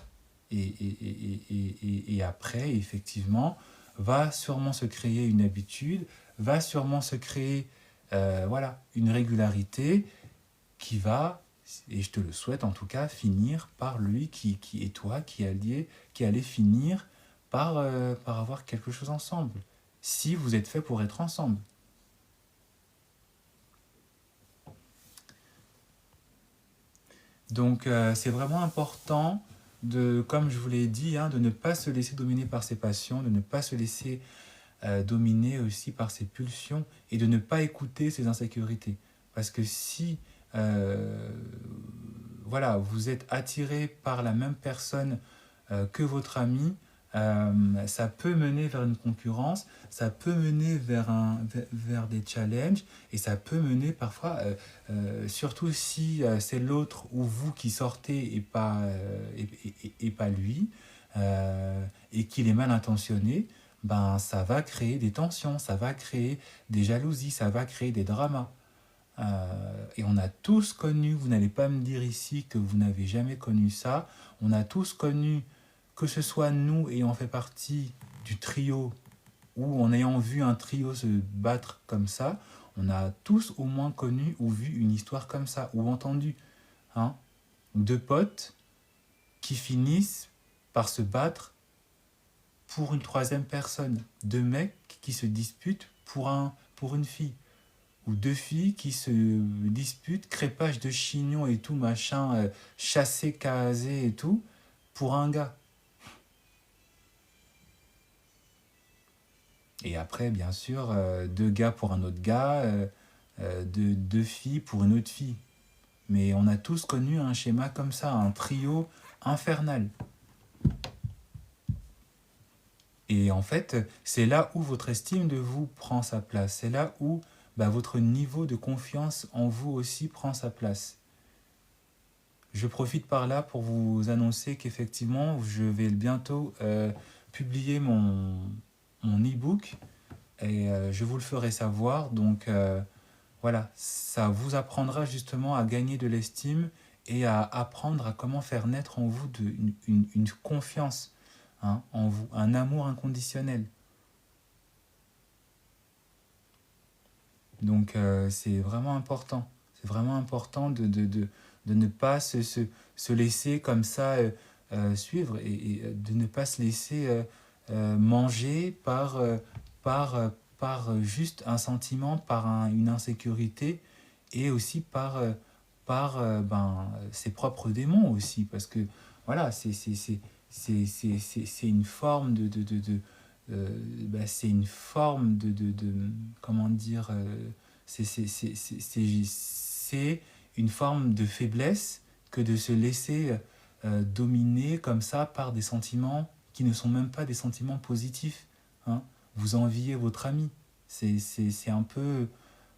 Et après, effectivement, va sûrement se créer une habitude, va sûrement se créer voilà, une régularité qui va, et je te le souhaite en tout cas, finir par lui qui et toi qui allez finir par avoir quelque chose ensemble. Si vous êtes fait pour être ensemble. Donc c'est vraiment important de, comme je vous l'ai dit, hein, de ne pas se laisser dominer par ses passions, de ne pas se laisser dominer aussi par ses pulsions et de ne pas écouter ses insécurités. Parce que si voilà, vous êtes attiré par la même personne que votre ami, ça peut mener vers une concurrence, ça peut mener vers des challenges et ça peut mener parfois, surtout si c'est l'autre ou vous qui sortez et pas lui, et qu'il est mal intentionné, ben, ça va créer des tensions, ça va créer des jalousies, ça va créer des dramas. Et on a tous connu, vous n'allez pas me dire ici que vous n'avez jamais connu ça, on a tous connu, que ce soit nous ayant fait partie du trio ou en ayant vu un trio se battre comme ça, on a tous au moins connu ou vu une histoire comme ça, ou entendu, hein, deux potes qui finissent par se battre pour une troisième personne, deux mecs qui se disputent pour une fille, ou deux filles qui se disputent, crépage de chignon et tout, machin, chassé, casé et tout, pour un gars. Et après, bien sûr, deux gars pour un autre gars, deux filles pour une autre fille. Mais on a tous connu un schéma comme ça, un trio infernal. Et en fait, c'est là où votre estime de vous prend sa place. C'est là où bah, votre niveau de confiance en vous aussi prend sa place. Je profite par là pour vous annoncer qu'effectivement, je vais bientôt publier mon e-book et je vous le ferai savoir. Donc voilà, ça vous apprendra justement à gagner de l'estime et à apprendre à comment faire naître en vous une confiance, hein, en vous, un amour inconditionnel. Donc c'est vraiment important. C'est vraiment important de ne pas se laisser comme ça suivre et de ne pas se laisser manger par juste un sentiment, une insécurité et aussi par ben, ses propres démons aussi. Parce que voilà, c'est une forme c'est une forme comment dire, c'est une forme de faiblesse que de se laisser dominer comme ça par des sentiments qui ne sont même pas des sentiments positifs. Hein. Vous enviez votre ami. C'est un peu...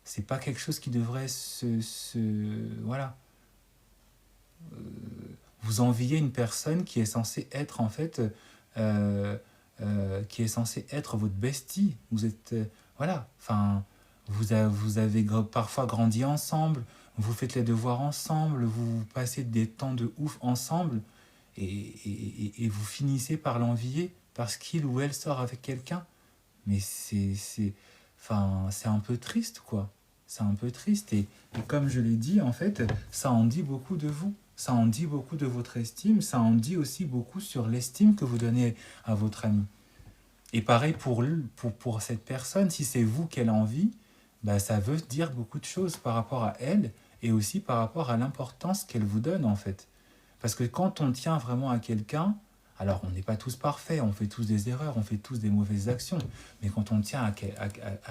C'est pas quelque chose qui devrait voilà. Vous enviez une personne qui est censée être en fait... qui est censée être votre bestie. Vous êtes... voilà. Enfin... vous avez parfois grandi ensemble, vous faites les devoirs ensemble, vous passez des temps de ouf ensemble, et vous finissez par l'envier parce qu'il ou elle sort avec quelqu'un. Mais enfin, c'est un peu triste, quoi. C'est un peu triste. Et comme je l'ai dit, en fait, ça en dit beaucoup de vous. Ça en dit beaucoup de votre estime. Ça en dit aussi beaucoup sur l'estime que vous donnez à votre ami. Et pareil pour cette personne, si c'est vous qu'elle a envie, bah, ça veut dire beaucoup de choses par rapport à elle et aussi par rapport à l'importance qu'elle vous donne, en fait. Parce que quand on tient vraiment à quelqu'un, alors on n'est pas tous parfaits, on fait tous des erreurs, on fait tous des mauvaises actions, mais quand on tient à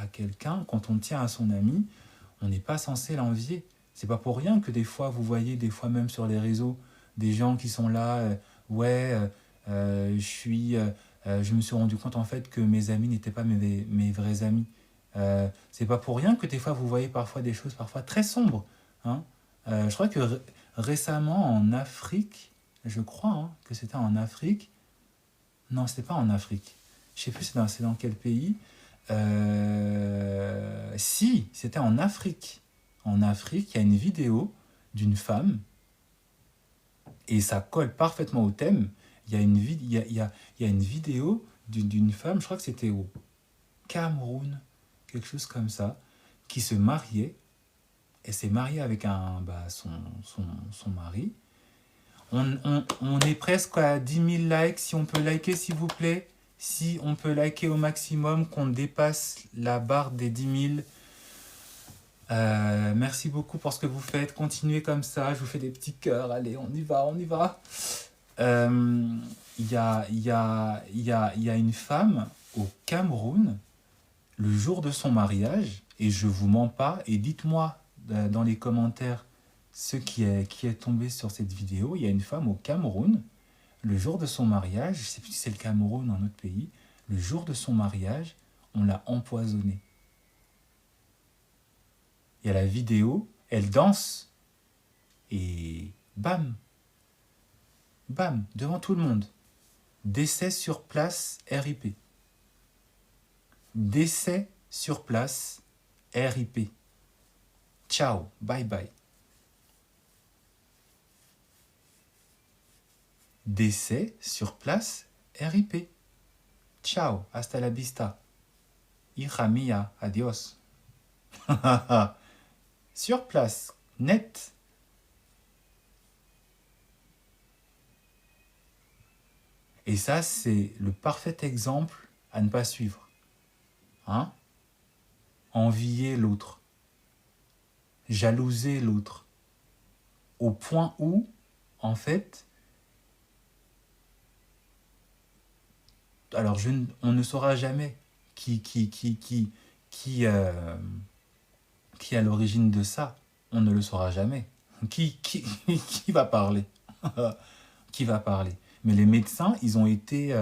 quelqu'un, quand on tient à son ami, on n'est pas censé l'envier. C'est pas pour rien que des fois, vous voyez, des fois même sur les réseaux, des gens qui sont là, ouais, je me suis rendu compte en fait que mes amis n'étaient pas mes vrais amis. C'est pas pour rien que des fois vous voyez parfois des choses parfois très sombres. Hein. Je crois que récemment en Afrique, je crois que c'était en Afrique. Non, c'était pas en Afrique. Je sais plus c'est dans quel pays. Si, c'était en Afrique. En Afrique, il y a une vidéo d'une femme et ça colle parfaitement au thème. Il y a il y a une vidéo d'une femme, je crois que c'était au Cameroun, quelque chose comme ça, qui se mariait. Elle s'est mariée avec son mari. On est presque à 10 000 likes. Si on peut liker, s'il vous plaît. Si on peut liker au maximum, qu'on dépasse la barre des 10 000. Merci beaucoup pour ce que vous faites. Continuez comme ça. Je vous fais des petits cœurs. Allez, on y va, on y va. Il y a une femme au Cameroun, le jour de son mariage, et je vous mens pas, et dites-moi dans les commentaires ce qui est tombé sur cette vidéo. Il y a une femme au Cameroun, le jour de son mariage, je ne sais plus si c'est le Cameroun ou un autre pays, le jour de son mariage, on l'a empoisonnée. Il y a la vidéo, elle danse, et bam, bam, devant tout le monde. Décès sur place, RIP. Décès sur place, RIP. Ciao, bye bye. Décès sur place, RIP. Ciao, hasta la vista. Hija mía, adios. Sur place, net. Et ça, c'est le parfait exemple à ne pas suivre. Hein? Envier l'autre. Jalouser l'autre. Au point où, en fait, alors on ne saura jamais qui est à l'origine de ça. On ne le saura jamais. Qui va parler? Qui va parler? Mais les médecins, ils ont été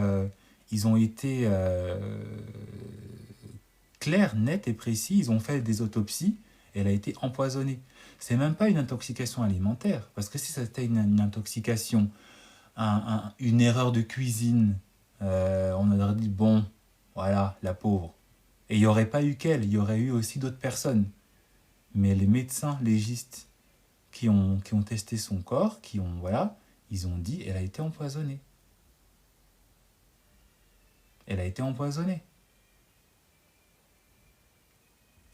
clairs, nets et précis. Ils ont fait des autopsies. Elle a été empoisonnée. C'est même pas une intoxication alimentaire. Parce que si c'était une intoxication, une erreur de cuisine, on aurait dit, bon, voilà, la pauvre. Et il n'y aurait pas eu qu'elle, il y aurait eu aussi d'autres personnes. Mais les médecins légistes qui ont testé son corps, ils ont dit, elle a été empoisonnée. Elle a été empoisonnée.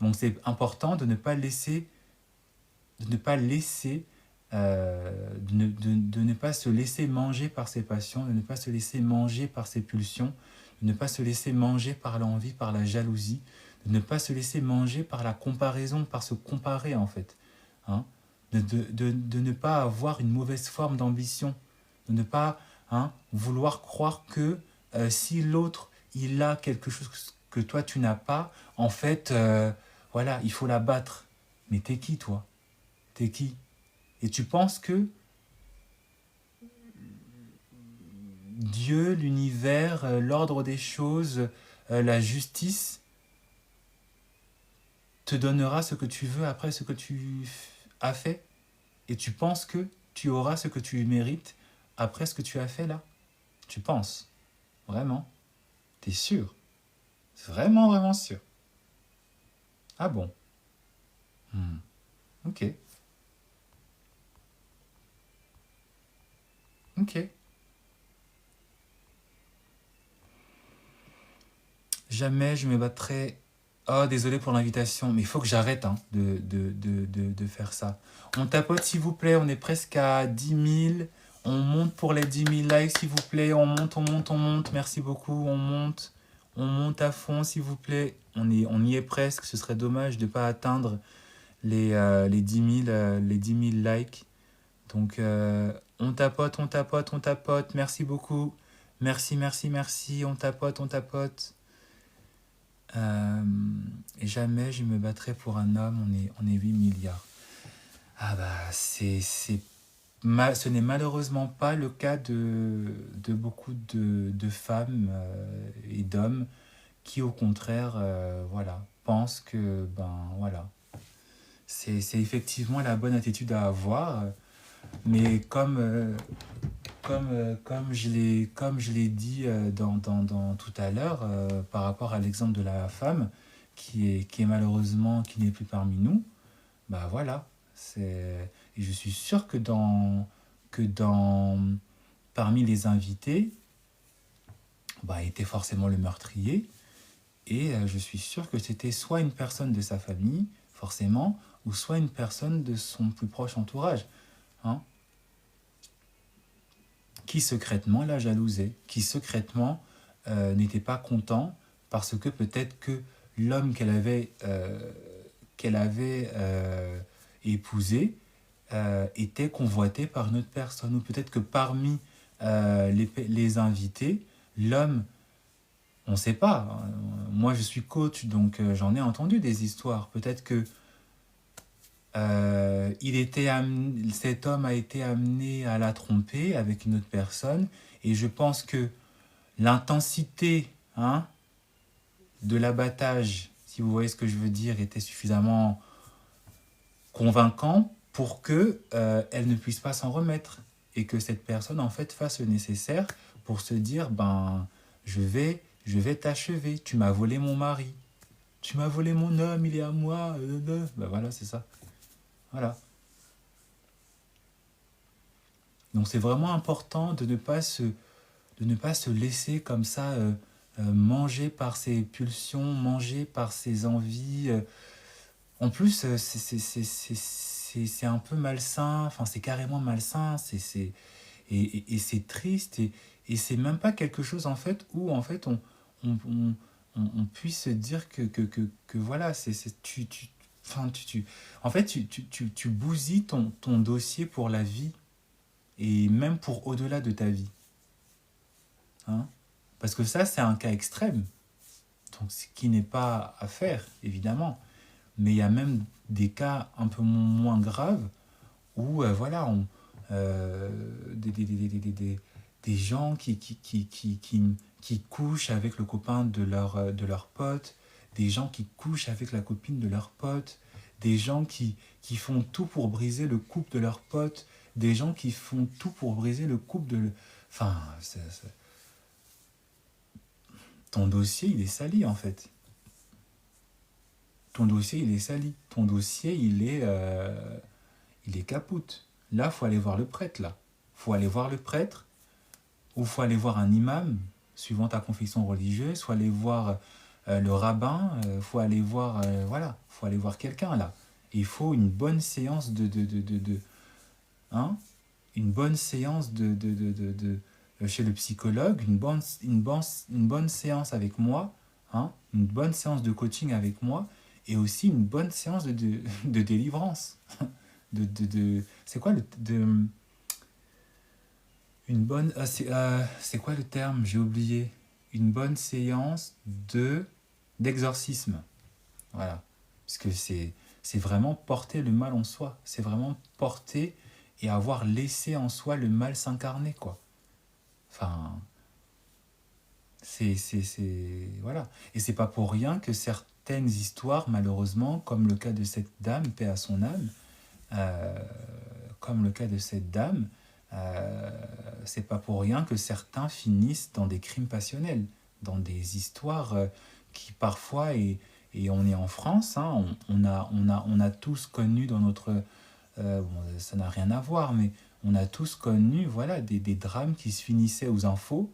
Donc c'est important de ne pas laisser, de ne pas se laisser manger par ses passions, de ne pas se laisser manger par ses pulsions, de ne pas se laisser manger par l'envie, par la jalousie, de ne pas se laisser manger par la comparaison, par se comparer en fait. Hein, de ne pas avoir une mauvaise forme d'ambition, de ne pas hein. Vouloir croire que si l'autre, il a quelque chose que toi, tu n'as pas, en fait, voilà, il faut la battre. Mais t'es qui, toi? T'es qui? Et tu penses que Dieu, l'univers, l'ordre des choses, la justice, te donnera ce que tu veux après ce que tu as fait? Et tu penses que tu auras ce que tu mérites après ce que tu as fait là? Tu penses? Vraiment? T'es sûr? Vraiment, vraiment sûr? Ah bon? Hmm. Ok. Ok. Jamais je me battrai. Oh, désolé pour l'invitation, mais il faut que j'arrête hein, de faire ça. On tapote, s'il vous plaît, on est presque à 10 000. On monte pour les 10 000 likes, s'il vous plaît. On monte, on monte, on monte. Merci beaucoup, on monte. On monte à fond, s'il vous plaît. On y est presque. Ce serait dommage de ne pas atteindre les 10 000, les 10 000 likes. Donc, on tapote, on tapote, on tapote. Merci beaucoup. Merci, merci, merci. On tapote, on tapote. Euh, et jamais je me battrai pour un homme, on est 8 milliards. Ah bah, ce n'est malheureusement pas le cas de beaucoup de femmes et d'hommes qui, au contraire, voilà, pensent que, ben voilà, c'est effectivement la bonne attitude à avoir. Mais comme je l'ai dit dans tout à l'heure, par rapport à l'exemple de la femme qui est malheureusement, qui n'est plus parmi nous, bah voilà. Et je suis sûr que parmi les invités, bah, était forcément le meurtrier. Et je suis sûr que c'était soit une personne de sa famille, forcément, ou soit une personne de son plus proche entourage. Hein, qui secrètement la jalousait, qui secrètement n'était pas content parce que peut-être que l'homme qu'elle avait épousé était convoité par une autre personne. Ou peut-être que parmi les invités, l'homme, on ne sait pas. Hein. Moi, je suis coach, donc j'en ai entendu des histoires. Peut-être que cet homme a été amené à la tromper avec une autre personne. Et je pense que l'intensité hein, de l'abattage, si vous voyez ce que je veux dire, était suffisamment convaincant pour que elle ne puisse pas s'en remettre. Et que cette personne, en fait, fasse le nécessaire pour se dire, ben, je vais t'achever. Tu m'as volé mon mari. Tu m'as volé mon homme, il est à moi. Ben voilà, c'est ça. Voilà. Donc c'est vraiment important de ne pas se laisser comme ça manger par ses pulsions, manger par ses envies. En plus, c'est un peu malsain, enfin c'est carrément malsain, et c'est triste, et c'est même pas quelque chose en fait où en fait on, on, on puisse se dire que voilà, enfin, en fait tu bousilles ton dossier pour la vie et même pour au-delà de ta vie. Hein. Parce que ça, c'est un cas extrême, donc ce qui n'est pas à faire, évidemment. Mais il y a même des cas un peu moins graves où, voilà, des gens qui couchent avec le copain de leur pote, des gens qui couchent avec la copine de leur pote, des gens qui font tout pour briser le couple de leur pote, des gens qui font tout pour briser le couple de... Enfin, ton dossier, il est sali, en fait. Ton dossier, il est sali. Ton dossier, il est capoute. Là, faut aller voir le prêtre, là. Faut aller voir le prêtre, ou faut aller voir un imam, suivant ta confession religieuse, faut aller voir le rabbin, faut aller voir, voilà, faut aller voir quelqu'un, là. Et il faut une bonne séance hein, une bonne séance chez le psychologue, une bonne séance avec moi, hein, une bonne séance de coaching avec moi, et aussi une bonne séance de délivrance. C'est quoi Une bonne... c'est quoi le terme? J'ai oublié. Une bonne séance d'exorcisme. Voilà. Parce que c'est vraiment porter le mal en soi. C'est vraiment porter et avoir laissé en soi le mal s'incarner, quoi. Enfin, voilà. Et c'est pas pour rien que certaines histoires, malheureusement, comme le cas de cette dame, paix à son âme, euh, comme le cas de cette dame, euh, c'est pas pour rien que certains finissent dans des crimes passionnels, dans des histoires qui parfois, et on est en France, hein, on a tous connu dans notre... bon, ça n'a rien à voir, mais on a tous connu voilà, des drames qui se finissaient aux infos,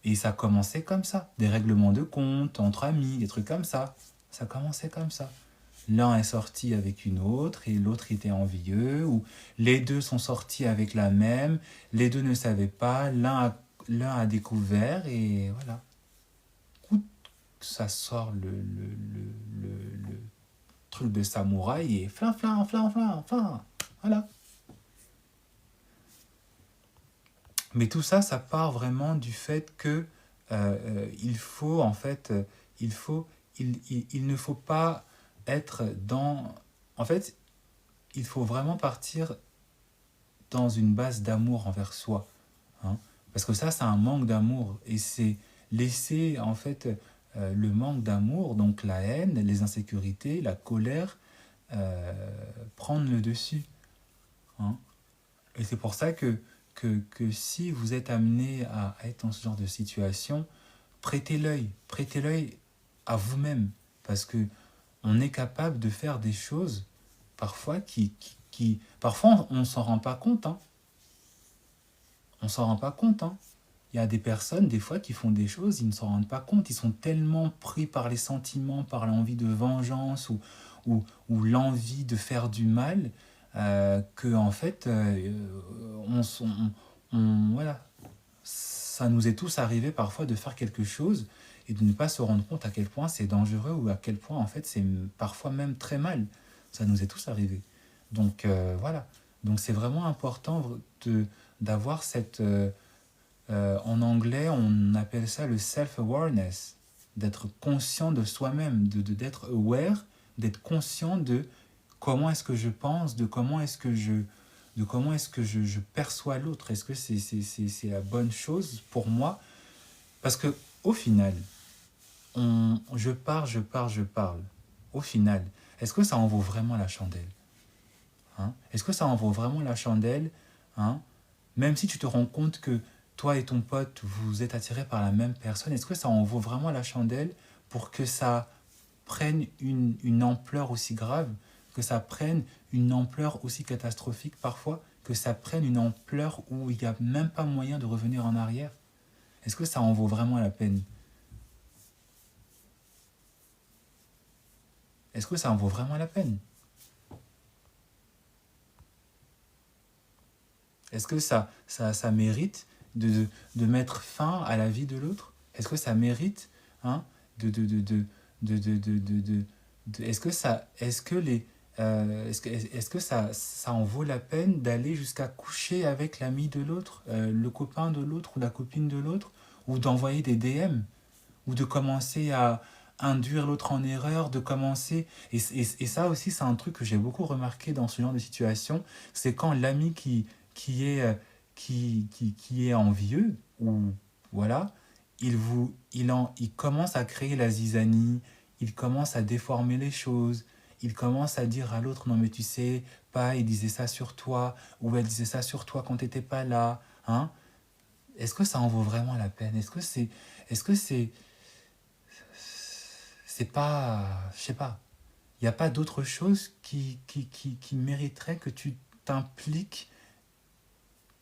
et ça commençait comme ça. Des règlements de compte entre amis, des trucs comme ça. Ça commençait comme ça. L'un est sorti avec une autre et l'autre était envieux, ou les deux sont sortis avec la même, les deux ne savaient pas, l'un a découvert et voilà. Ça sort le truc de samouraï et flin, flin, flin, flin, flin. Voilà. Mais tout ça, ça part vraiment du fait que il faut, en fait, il, faut, il ne faut pas être dans... En fait, il faut vraiment partir dans une base d'amour envers soi. Hein. Parce que ça, c'est un manque d'amour. Et c'est laisser, en fait, le manque d'amour, donc la haine, les insécurités, la colère, prendre le dessus. Hein. Et c'est pour ça que si vous êtes amené à être dans ce genre de situation, prêtez l'œil à vous-même. Parce que on est capable de faire des choses parfois parfois on ne s'en rend pas compte. Hein. On s'en rend pas compte. Hein. Il y a des personnes, des fois, qui font des choses, ils ne s'en rendent pas compte. Ils sont tellement pris par les sentiments, par l'envie de vengeance ou l'envie de faire du mal, que, en fait, voilà, ça nous est tous arrivé parfois de faire quelque chose et de ne pas se rendre compte à quel point c'est dangereux ou à quel point, en fait, c'est parfois même très mal. Ça nous est tous arrivé. Donc, voilà. Donc, c'est vraiment important d'avoir cette... en anglais, on appelle ça le self-awareness, d'être conscient de soi-même, d'être aware, d'être conscient de comment est-ce que je pense, de comment est-ce que je perçois l'autre. Est-ce que c'est la bonne chose pour moi? Parce que au final, je parle. Au final, est-ce que ça en vaut vraiment la chandelle? Hein? Est-ce que ça en vaut vraiment la chandelle? Hein? Même si tu te rends compte que toi et ton pote, vous êtes attirés par la même personne, est-ce que ça en vaut vraiment la chandelle pour que ça prenne une ampleur aussi grave, que ça prenne une ampleur aussi catastrophique parfois, que ça prenne une ampleur où il n'y a même pas moyen de revenir en arrière? Est-ce que ça en vaut vraiment la peine? Est-ce que ça en vaut vraiment la peine? Est-ce que ça mérite de mettre fin à la vie de l'autre? Est-ce que ça mérite hein, est-ce que est-ce que ça en vaut la peine d'aller jusqu'à coucher avec l'ami de l'autre, le copain de l'autre ou la copine de l'autre, ou d'envoyer des DM, ou de commencer à induire l'autre en erreur, de commencer... Et ça aussi, c'est un truc que j'ai beaucoup remarqué dans ce genre de situation, c'est quand l'ami qui est, qui est envieux, ou voilà, il commence à créer la zizanie, il commence à déformer les choses, il commence à dire à l'autre, non mais tu sais pas, il disait ça sur toi, ou elle disait ça sur toi quand t'étais pas là, hein. Est-ce que ça en vaut vraiment la peine? Est-ce que c'est pas, je sais pas, il n'y a pas d'autre chose qui mériterait que tu t'impliques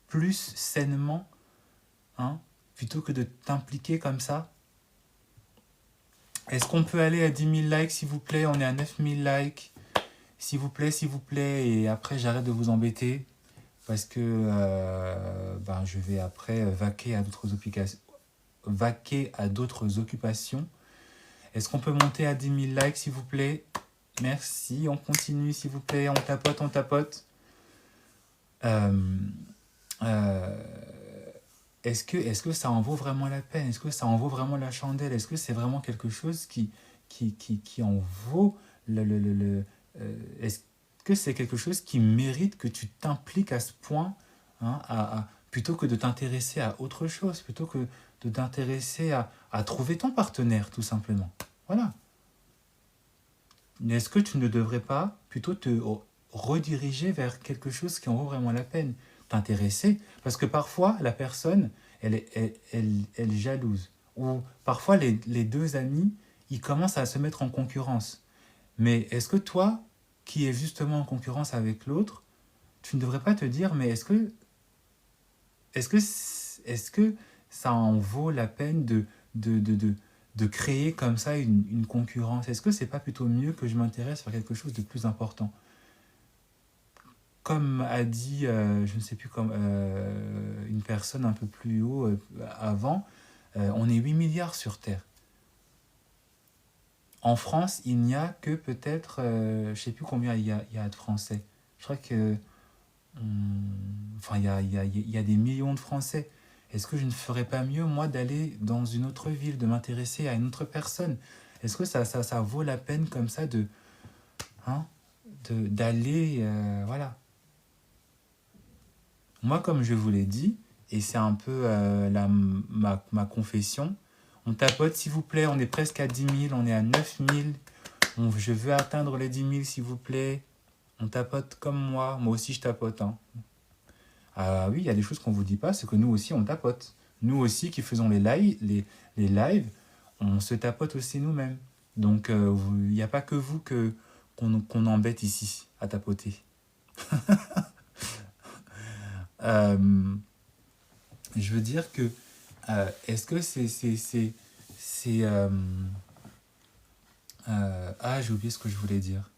plus sainement, hein, plutôt que de t'impliquer comme ça? Est-ce qu'on peut aller à 10 000 likes, s'il vous plaît? On est à 9 000 likes. S'il vous plaît. Et après, j'arrête de vous embêter. Parce que je vais après vaquer à d'autres occupations. Est-ce qu'on peut monter à 10 000 likes, s'il vous plaît? Merci, on continue, s'il vous plaît. On tapote. euh, est-ce que ça en vaut vraiment la peine? Est-ce que ça en vaut vraiment la chandelle? Est-ce que c'est vraiment quelque chose qui en vaut est-ce que c'est quelque chose qui mérite que tu t'impliques à ce point, hein, plutôt que de t'intéresser à autre chose, plutôt que de t'intéresser à trouver ton partenaire, tout simplement. Voilà. Mais est-ce que tu ne devrais pas plutôt te rediriger vers quelque chose qui en vaut vraiment la peine? T'intéresser? Parce que parfois, la personne, elle est jalouse. Ou parfois, les deux amis, ils commencent à se mettre en concurrence. Mais est-ce que toi, qui es justement en concurrence avec l'autre, tu ne devrais pas te dire, mais est-ce que, est-ce que ça en vaut la peine de, de, de, de créer comme ça une concurrence? Est-ce que c'est pas plutôt mieux que je m'intéresse à quelque chose de plus important? Comme a dit, je ne sais plus, comme une personne un peu plus haut avant, on est 8 milliards sur Terre. En France, il n'y a que peut-être, je ne sais plus combien il y a de Français. Je crois que, enfin, il y a des millions de Français. Est-ce que je ne ferais pas mieux, moi, d'aller dans une autre ville, de m'intéresser à une autre personne? Est-ce que ça vaut la peine comme ça hein, d'aller, voilà. Moi, comme je vous l'ai dit, et c'est un peu ma confession, on tapote s'il vous plaît, on est presque à 10 000, on est à 9 000. Je veux atteindre les 10 000 s'il vous plaît. On tapote comme moi aussi je tapote. Hein. Ah oui, il y a des choses qu'on ne vous dit pas, c'est que nous aussi on tapote. Nous aussi qui faisons les lives, on se tapote aussi nous-mêmes. Donc il n'y a pas que vous qu'on embête ici à tapoter. Euh, je veux dire que est-ce que ah, j'ai oublié ce que je voulais dire.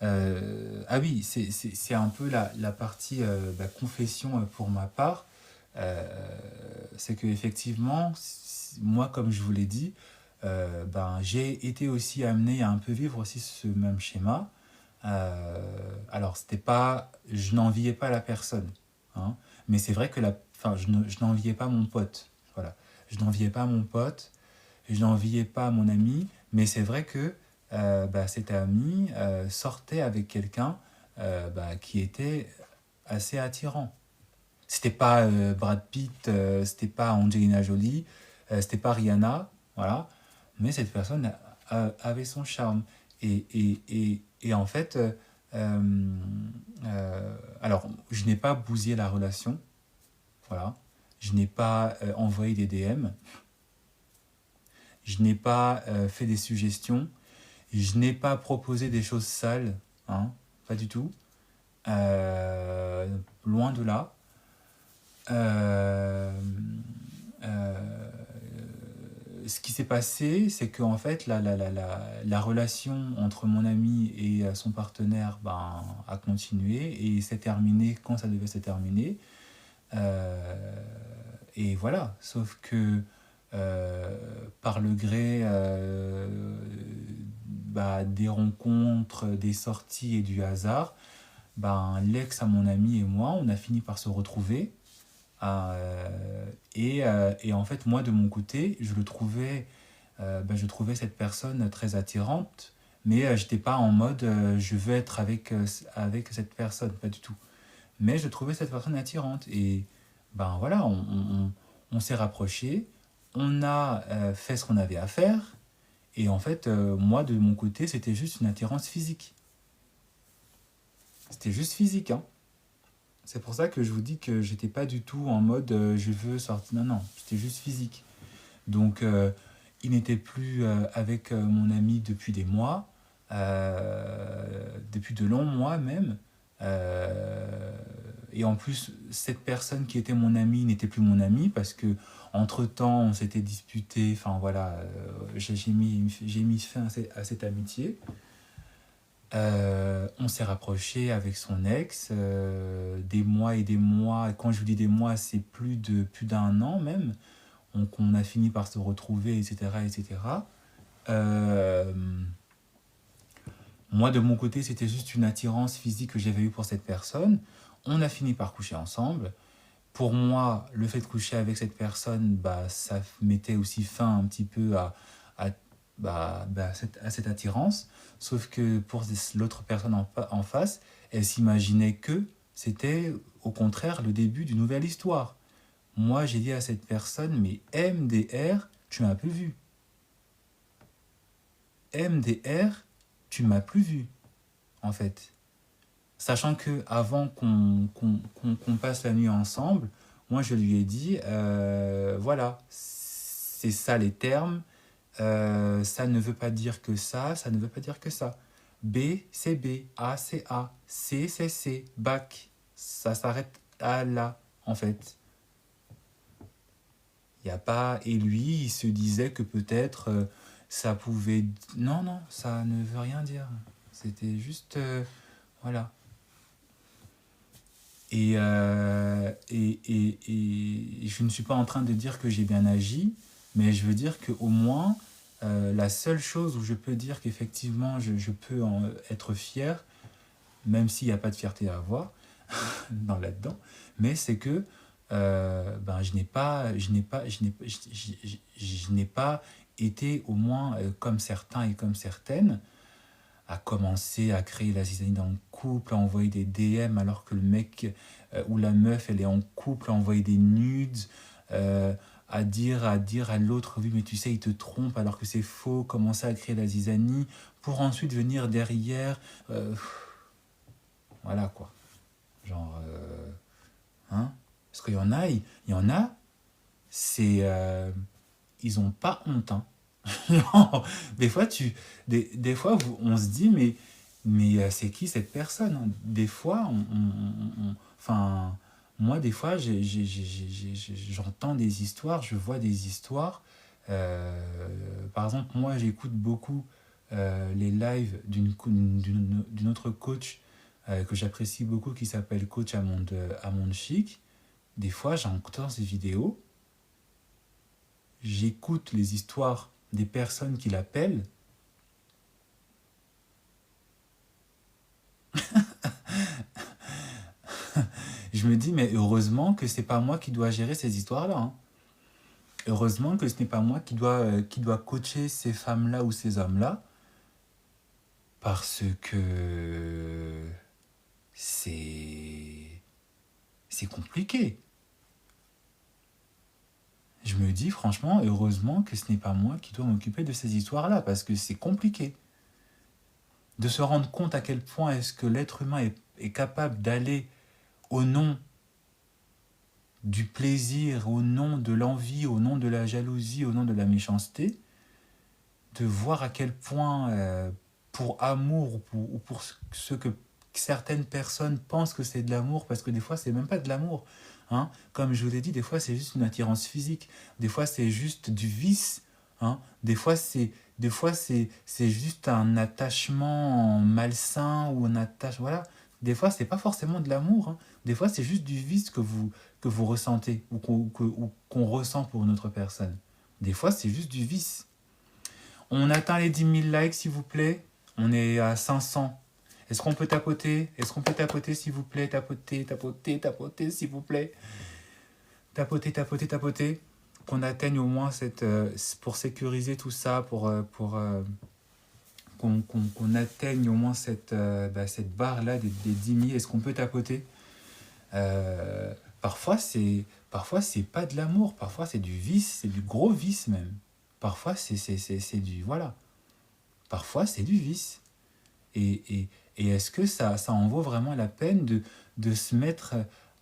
Ah oui, c'est un peu la partie confession pour ma part. Euh, c'est que effectivement, moi, comme je vous l'ai dit, j'ai été aussi amené à un peu vivre aussi ce même schéma. Alors, c'était pas, je n'enviais pas la personne, hein, mais c'est vrai que enfin, je n'enviais pas mon pote. Voilà, je n'enviais pas mon pote, je n'enviais pas mon ami, mais c'est vrai que cet ami sortait avec quelqu'un qui était assez attirant. C'était pas Brad Pitt, c'était pas Angelina Jolie, c'était pas Rihanna, voilà, mais cette personne avait son charme. Et en fait, alors, je n'ai pas bousillé la relation, voilà, je n'ai pas envoyé des DM, je n'ai pas fait des suggestions, je n'ai pas proposé des choses sales, hein, pas du tout. Loin de là. Euh, euh, Ce qui s'est passé, c'est qu'en fait, la relation entre mon ami et son partenaire a continué et s'est terminée quand ça devait se terminer. Euh, et voilà, sauf que par le gré des rencontres, des sorties et du hasard, l'ex à mon ami et moi, on a fini par se retrouver. Et en fait, moi, de mon côté, je trouvais cette personne très attirante, mais j'étais pas en mode je veux être avec cette personne, pas du tout. Mais je trouvais cette personne attirante. Et voilà, on s'est rapprochés, on a fait ce qu'on avait à faire, et en fait, moi, de mon côté, c'était juste une attirance physique. C'était juste physique, hein. C'est pour ça que je vous dis que j'étais pas du tout en mode je veux sortir. Non, non, c'était juste physique. Donc, il n'était plus avec mon ami depuis des mois, depuis de longs mois même. Et en plus, cette personne qui était mon ami n'était plus mon ami parce que entre-temps, on s'était disputé. Enfin voilà, j'ai mis fin à cette amitié. On s'est rapproché avec son ex, des mois et des mois. Et quand je vous dis des mois, c'est plus d'un an même. Donc on a fini par se retrouver, etc. etc. Euh, Moi, de mon côté, c'était juste une attirance physique que j'avais eue pour cette personne. On a fini par coucher ensemble. pour moi, le fait de coucher avec cette personne, bah, ça mettait aussi fin un petit peu à, à cette attirance. Sauf que pour l'autre personne en face, elle s'imaginait que c'était au contraire le début d'une nouvelle histoire. Moi, j'ai dit à cette personne, mais MDR, tu m'as plus vu. MDR, tu m'as plus vu, en fait. Sachant que avant qu'on passe la nuit ensemble, moi je lui ai dit, voilà, c'est ça les termes, ça ne veut pas dire que ça ne veut pas dire que ça. B, c'est B, A, c'est A, C, c'est C, bac, ça s'arrête à là, en fait. Il y a pas... Et lui, il se disait que peut-être ça pouvait... Non, non, ça ne veut rien dire. C'était juste... voilà. Et je ne suis pas en train de dire que j'ai bien agi, mais je veux dire qu'au moins, la seule chose où je peux dire qu'effectivement je peux être fier, même s'il n'y a pas de fierté à avoir dans là-dedans, mais c'est que ben, je n'ai pas été au moins comme certains et comme certaines, à commencer à créer la zizanie dans le couple, à envoyer des DM alors que le mec ou la meuf elle est en couple, à envoyer des nudes, à dire à l'autre oui mais tu sais il te trompe alors que c'est faux, commencer à créer la zizanie pour ensuite venir derrière, voilà quoi, genre hein, parce qu'il y en a, c'est ils ont pas honte hein. Non, des fois, des fois on se dit, mais c'est qui cette personne hein. Des fois, enfin, moi, des fois, j'entends des histoires, je vois des histoires. Par exemple, moi, j'écoute beaucoup les lives d'une autre coach que j'apprécie beaucoup, qui s'appelle Coach Amande Chic. Des fois, j'entends ces vidéos, j'écoute les histoires des personnes qui l'appellent. Je me dis, mais heureusement que c'est pas moi qui dois gérer ces histoires-là. Hein. Heureusement que ce n'est pas moi qui dois coacher ces femmes-là ou ces hommes-là. Parce que c'est compliqué. Je me dis franchement, heureusement que ce n'est pas moi qui dois m'occuper de ces histoires-là. Parce que c'est compliqué. De se rendre compte à quel point est-ce que l'être humain est capable d'aller au nom du plaisir, au nom de l'envie, au nom de la jalousie, au nom de la méchanceté, de voir à quel point, pour amour ou pour ce que certaines personnes pensent que c'est de l'amour, parce que des fois, c'est même pas de l'amour. Hein. Comme je vous l'ai dit, des fois, c'est juste une attirance physique. Des fois, c'est juste du vice. Hein. Des fois, c'est juste un attachement malsain ou un attachement... Voilà. Des fois, c'est pas forcément de l'amour. Hein. Des fois, c'est juste du vice que vous ressentez ou qu'on ressent pour une autre personne. Des fois, c'est juste du vice. On atteint les 10 000 likes, s'il vous plaît. On est à 500. Est-ce qu'on peut tapoter? Est-ce qu'on peut tapoter, s'il vous plaît? Tapoter, tapoter, tapoter, s'il vous plaît. Tapoter, tapoter, tapoter. Qu'on atteigne au moins cette... pour sécuriser tout ça, qu'on atteigne au moins cette barre-là des 10 000. Est-ce qu'on peut tapoter? Parfois, c'est pas de l'amour. Parfois, c'est du vice. C'est du gros vice, même. Parfois, c'est du... Voilà. Parfois, c'est du vice. Et est-ce que ça en vaut vraiment la peine de se mettre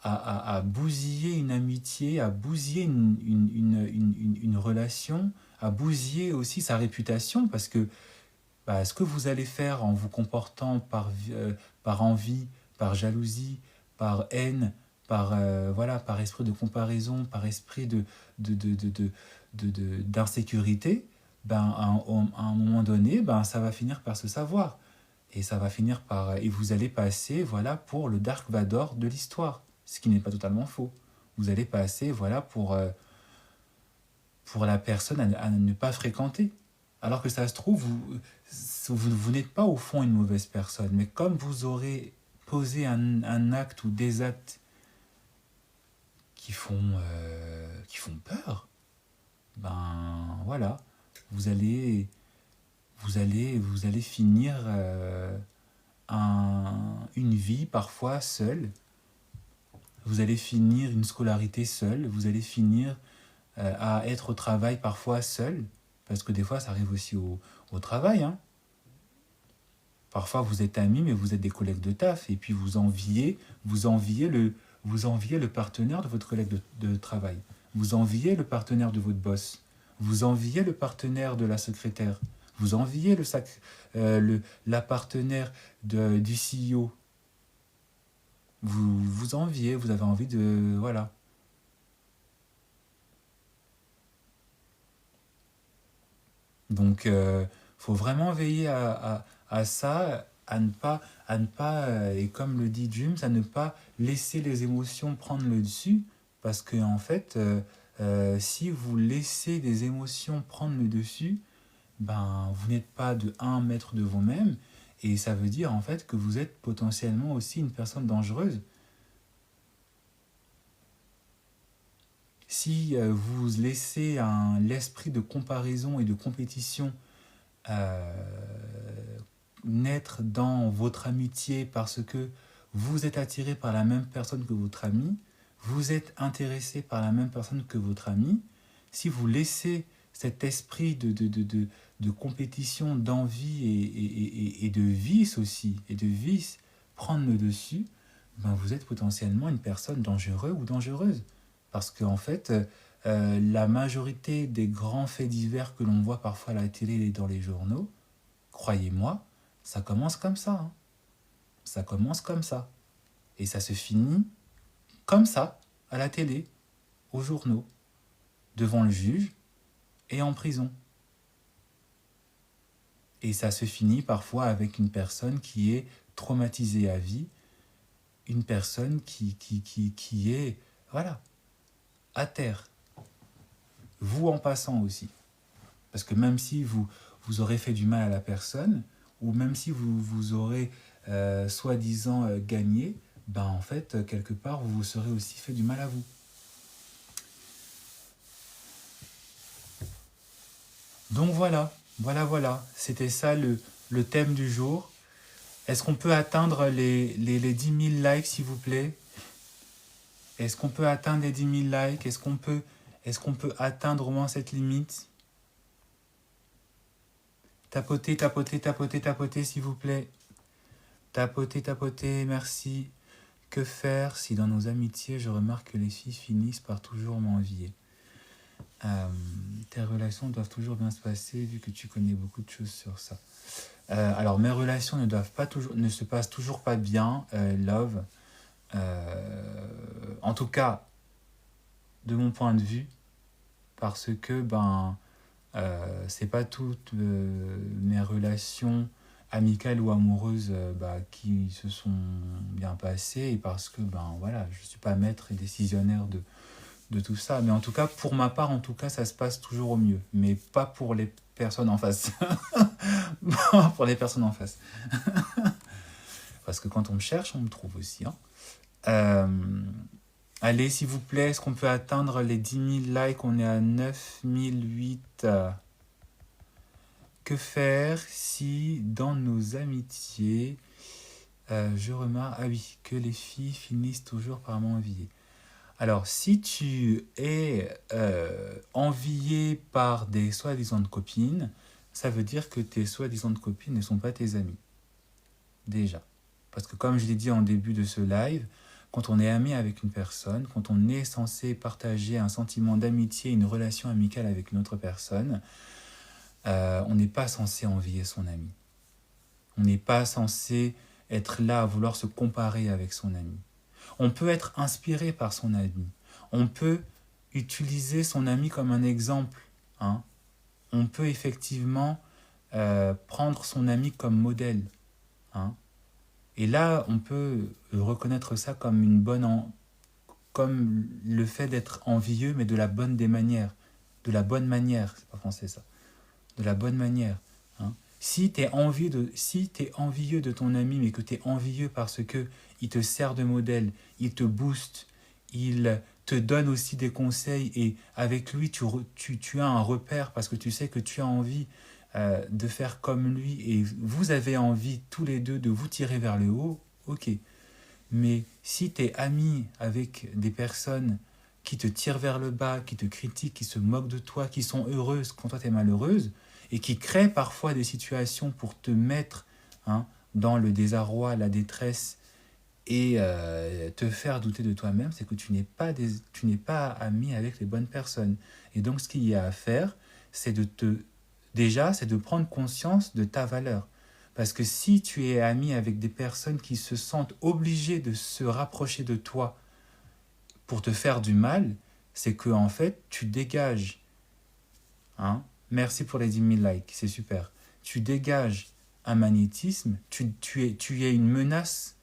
à bousiller une amitié, à bousiller une relation, à bousiller aussi sa réputation? Parce que ce que vous allez faire en vous comportant par envie, par jalousie, par haine, voilà, par esprit de comparaison, par esprit d'insécurité, à un moment donné, ça va finir par se savoir. Et ça va finir par... Et vous allez passer, voilà, pour le Dark Vador de l'histoire. Ce qui n'est pas totalement faux. Vous allez passer, voilà, pour la personne à ne pas fréquenter. Alors que ça se trouve, vous n'êtes pas au fond une mauvaise personne. Mais comme vous aurez posé un acte ou des actes qui font peur, ben voilà, vous allez, vous allez finir une vie parfois seule, vous allez finir une scolarité seule, vous allez finir à être au travail parfois seul, parce que des fois ça arrive aussi au travail, hein. Parfois vous êtes amis, mais vous êtes des collègues de taf, et puis vous enviez le partenaire de votre collègue de travail, vous enviez le partenaire de votre boss, vous enviez le partenaire de la secrétaire, vous enviez la partenaire du CEO, vous enviez, vous avez envie de... Voilà. Donc, faut vraiment veiller à ça, à ne pas, et comme le dit James, à ne pas laisser les émotions prendre le dessus, parce que en fait, si vous laissez les émotions prendre le dessus, ben, vous n'êtes pas de un maître de vous-même, et ça veut dire en fait que vous êtes potentiellement aussi une personne dangereuse. Si vous laissez l'esprit de comparaison et de compétition naître dans votre amitié parce que vous êtes attiré par la même personne que votre ami, vous êtes intéressé par la même personne que votre ami, si vous laissez cet esprit de compétition, d'envie et de vice aussi, et de vice prendre le dessus, ben vous êtes potentiellement une personne dangereuse ou dangereuse. Parce qu'en fait, la majorité des grands faits divers que l'on voit parfois à la télé et dans les journaux, croyez-moi, ça commence comme ça. Hein. Ça commence comme ça. Et ça se finit comme ça, à la télé, aux journaux, devant le juge et en prison. Et ça se finit parfois avec une personne qui est traumatisée à vie, une personne qui est, voilà, à terre. Vous en passant aussi. Parce que même si vous aurez fait du mal à la personne, ou même si vous aurez soi-disant gagné, ben en fait, quelque part, vous vous serez aussi fait du mal à vous. Donc voilà, c'était ça le thème du jour. Est-ce qu'on peut atteindre les 10 000 likes, s'il vous plaît? Est-ce qu'on peut atteindre les 10 000 likes? Est-ce qu'on peut atteindre au moins cette limite? Tapotez, s'il vous plaît. Tapotez, merci. Que faire si dans nos amitiés, je remarque que les filles finissent par toujours m'envier? Tes relations doivent toujours bien se passer, vu que tu connais beaucoup de choses sur ça. Alors, mes relations ne se passent toujours pas bien, love. En tout cas, de mon point de vue, parce que c'est pas toutes mes relations amicales ou amoureuses qui se sont bien passées, et parce que voilà, je suis pas maître et décisionnaire de tout ça, mais en tout cas pour ma part, en tout cas ça se passe toujours au mieux, mais pas pour les personnes en face. Pour les personnes en face. Parce que quand on me cherche, on me trouve aussi, hein. Allez, s'il vous plaît, est-ce qu'on peut atteindre les 10 000 likes? On est à 9 008. Que faire si, dans nos amitiés, je remarque... Ah oui, que les filles finissent toujours par m'envier. Alors, si tu es envié par des soi-disant copines, ça veut dire que tes soi-disant copines ne sont pas tes amis. Déjà. Parce que comme je l'ai dit en début de ce live, quand on est ami avec une personne, quand on est censé partager un sentiment d'amitié, une relation amicale avec une autre personne, on n'est pas censé envier son ami. On n'est pas censé être là à vouloir se comparer avec son ami. On peut être inspiré par son ami. On peut utiliser son ami comme un exemple. Hein. On peut effectivement prendre son ami comme modèle. Hein. Et là, on peut reconnaître ça comme comme le fait d'être envieux, mais de la bonne des manières. De la bonne manière, c'est pas français ça. De la bonne manière. Hein. Si tu es envieux de ton ami, mais que tu es envieux parce que il te sert de modèle, il te booste, il te donne aussi des conseils et avec lui, tu as un repère parce que tu sais que tu as envie de faire comme lui et vous avez envie tous les deux de vous tirer vers le haut, ok. Mais si tu es ami avec des personnes qui te tirent vers le bas, qui te critiquent, qui se moquent de toi, qui sont heureuses quand toi tu es malheureuse, et qui créent parfois des situations pour te mettre hein, dans le désarroi, la détresse, et te faire douter de toi-même, c'est que tu n'es pas ami avec les bonnes personnes. Et donc ce qu'il y a à faire, c'est c'est de prendre conscience de ta valeur. Parce que si tu es ami avec des personnes qui se sentent obligées de se rapprocher de toi pour te faire du mal, c'est que en fait, tu dégages. Hein, merci pour les 10 000 likes, c'est super. Tu dégages un magnétisme, tu es une menace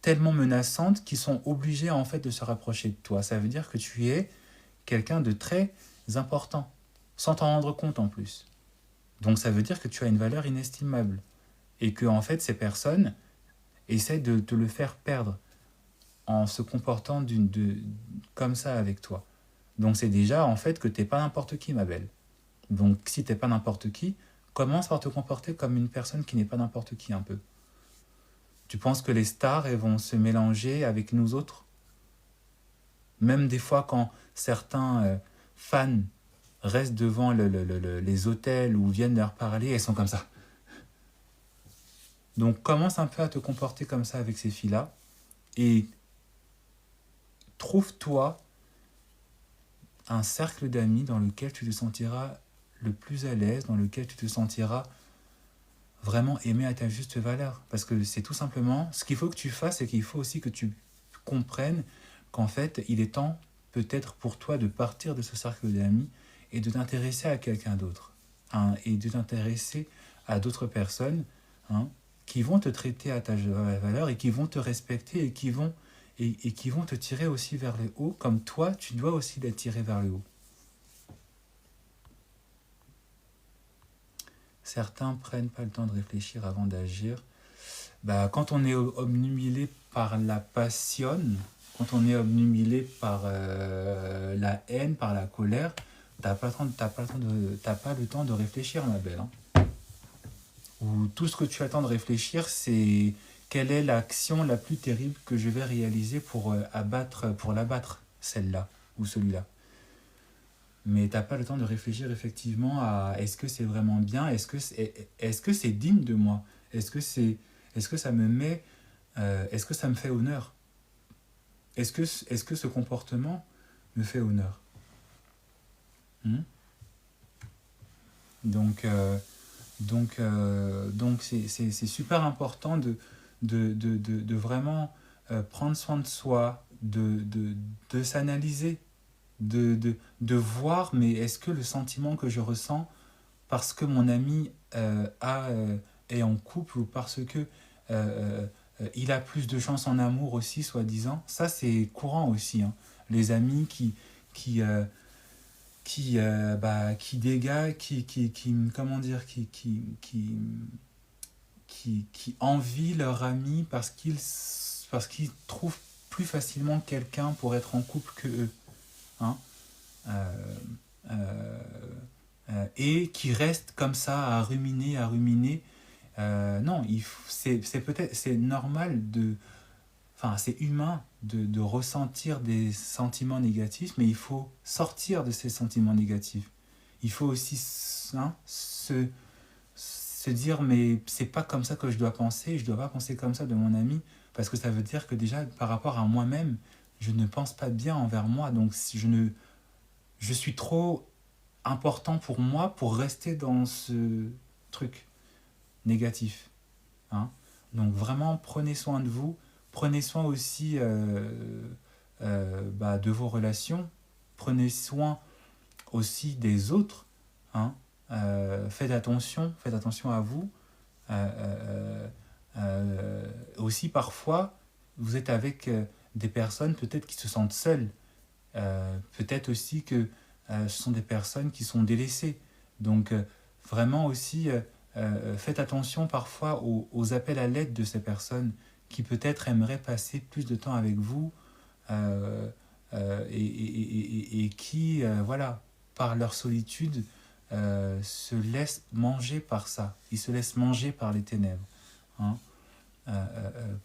tellement menaçantes qu'ils sont obligés en fait de se rapprocher de toi. Ça veut dire que tu es quelqu'un de très important, sans t'en rendre compte en plus. Donc ça veut dire que tu as une valeur inestimable et que en fait ces personnes essaient de te le faire perdre en se comportant comme ça avec toi. Donc c'est déjà en fait que t'es pas n'importe qui, ma belle. Donc si t'es pas n'importe qui, commence par te comporter comme une personne qui n'est pas n'importe qui un peu. Tu penses que les stars elles vont se mélanger avec nous autres? Même des fois quand certains fans restent devant les hôtels ou viennent leur parler, elles sont comme ça. Donc commence un peu à te comporter comme ça avec ces filles-là et trouve-toi un cercle d'amis dans lequel tu te sentiras le plus à l'aise, dans lequel tu te sentiras vraiment aimé à ta juste valeur. Parce que c'est tout simplement, ce qu'il faut que tu fasses, c'est qu'il faut aussi que tu comprennes qu'en fait, il est temps peut-être pour toi de partir de ce cercle d'amis et de t'intéresser à quelqu'un d'autre. Hein, et de t'intéresser à d'autres personnes hein, qui vont te traiter à ta valeur et qui vont te respecter et qui vont te tirer aussi vers le haut, comme toi, tu dois aussi les tirer vers le haut. Certains prennent pas le temps de réfléchir avant d'agir. Bah, quand on est obnubilé par la passion, quand on est obnubilé par la haine, par la colère, t'as pas le temps de réfléchir, ma belle. Hein. Ou tout ce que tu as le temps de réfléchir, c'est quelle est l'action la plus terrible que je vais réaliser pour l'abattre, celle-là ou celui-là. Mais t'as pas le temps de réfléchir effectivement à est-ce que c'est vraiment bien, est-ce que c'est digne de moi, est-ce que ça me met, est-ce que ça me fait honneur, est-ce que ce comportement me fait honneur. Donc c'est super important de vraiment prendre soin de soi, de s'analyser, de voir, mais est-ce que le sentiment que je ressens parce que mon ami est en couple ou parce que il a plus de chance en amour aussi, soi-disant, ça c'est courant aussi. Hein. Les amis qui dégagent, comment dire, qui envient leur ami parce qu'ils trouvent plus facilement quelqu'un pour être en couple que eux. Hein et qui restent comme ça à ruminer. Non, c'est normal c'est humain de ressentir des sentiments négatifs, mais il faut sortir de ces sentiments négatifs. Il faut aussi hein, se dire, mais c'est pas comme ça que je dois penser, je dois pas penser comme ça de mon ami, parce que ça veut dire que déjà, par rapport à moi-même, je ne pense pas bien envers moi, donc si je suis trop important pour moi pour rester dans ce truc négatif. Hein. Donc vraiment, prenez soin de vous, prenez soin aussi de vos relations, prenez soin aussi des autres. Hein. Faites attention à vous. Aussi parfois, vous êtes avec des personnes peut-être qui se sentent seules. Peut-être aussi que ce sont des personnes qui sont délaissées. Donc vraiment aussi, faites attention parfois aux appels à l'aide de ces personnes qui peut-être aimeraient passer plus de temps avec vous, et qui, voilà, par leur solitude, se laissent manger par ça. Ils se laissent manger par les ténèbres. Hein.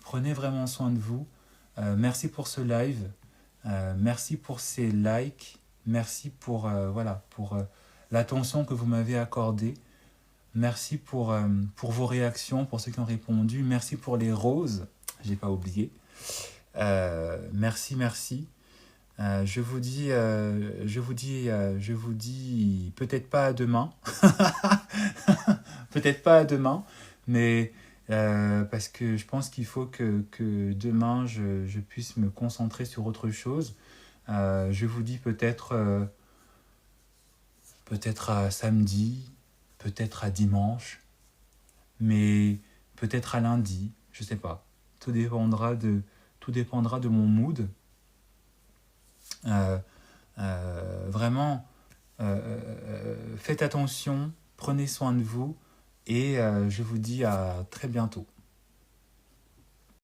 Prenez vraiment soin de vous. Merci pour ce live. Merci pour ces likes. Merci pour, voilà, pour l'attention que vous m'avez accordée. Merci pour vos réactions, pour ceux qui ont répondu. Merci pour les roses. J'ai pas oublié. Merci, merci. Je vous dis peut-être pas à demain. Peut-être pas à demain, mais parce que je pense qu'il faut que demain, je puisse me concentrer sur autre chose. Je vous dis peut-être à samedi, peut-être à dimanche, mais peut-être à lundi, je sais pas. Tout dépendra de mon mood. Vraiment, faites attention, prenez soin de vous et je vous dis à très bientôt.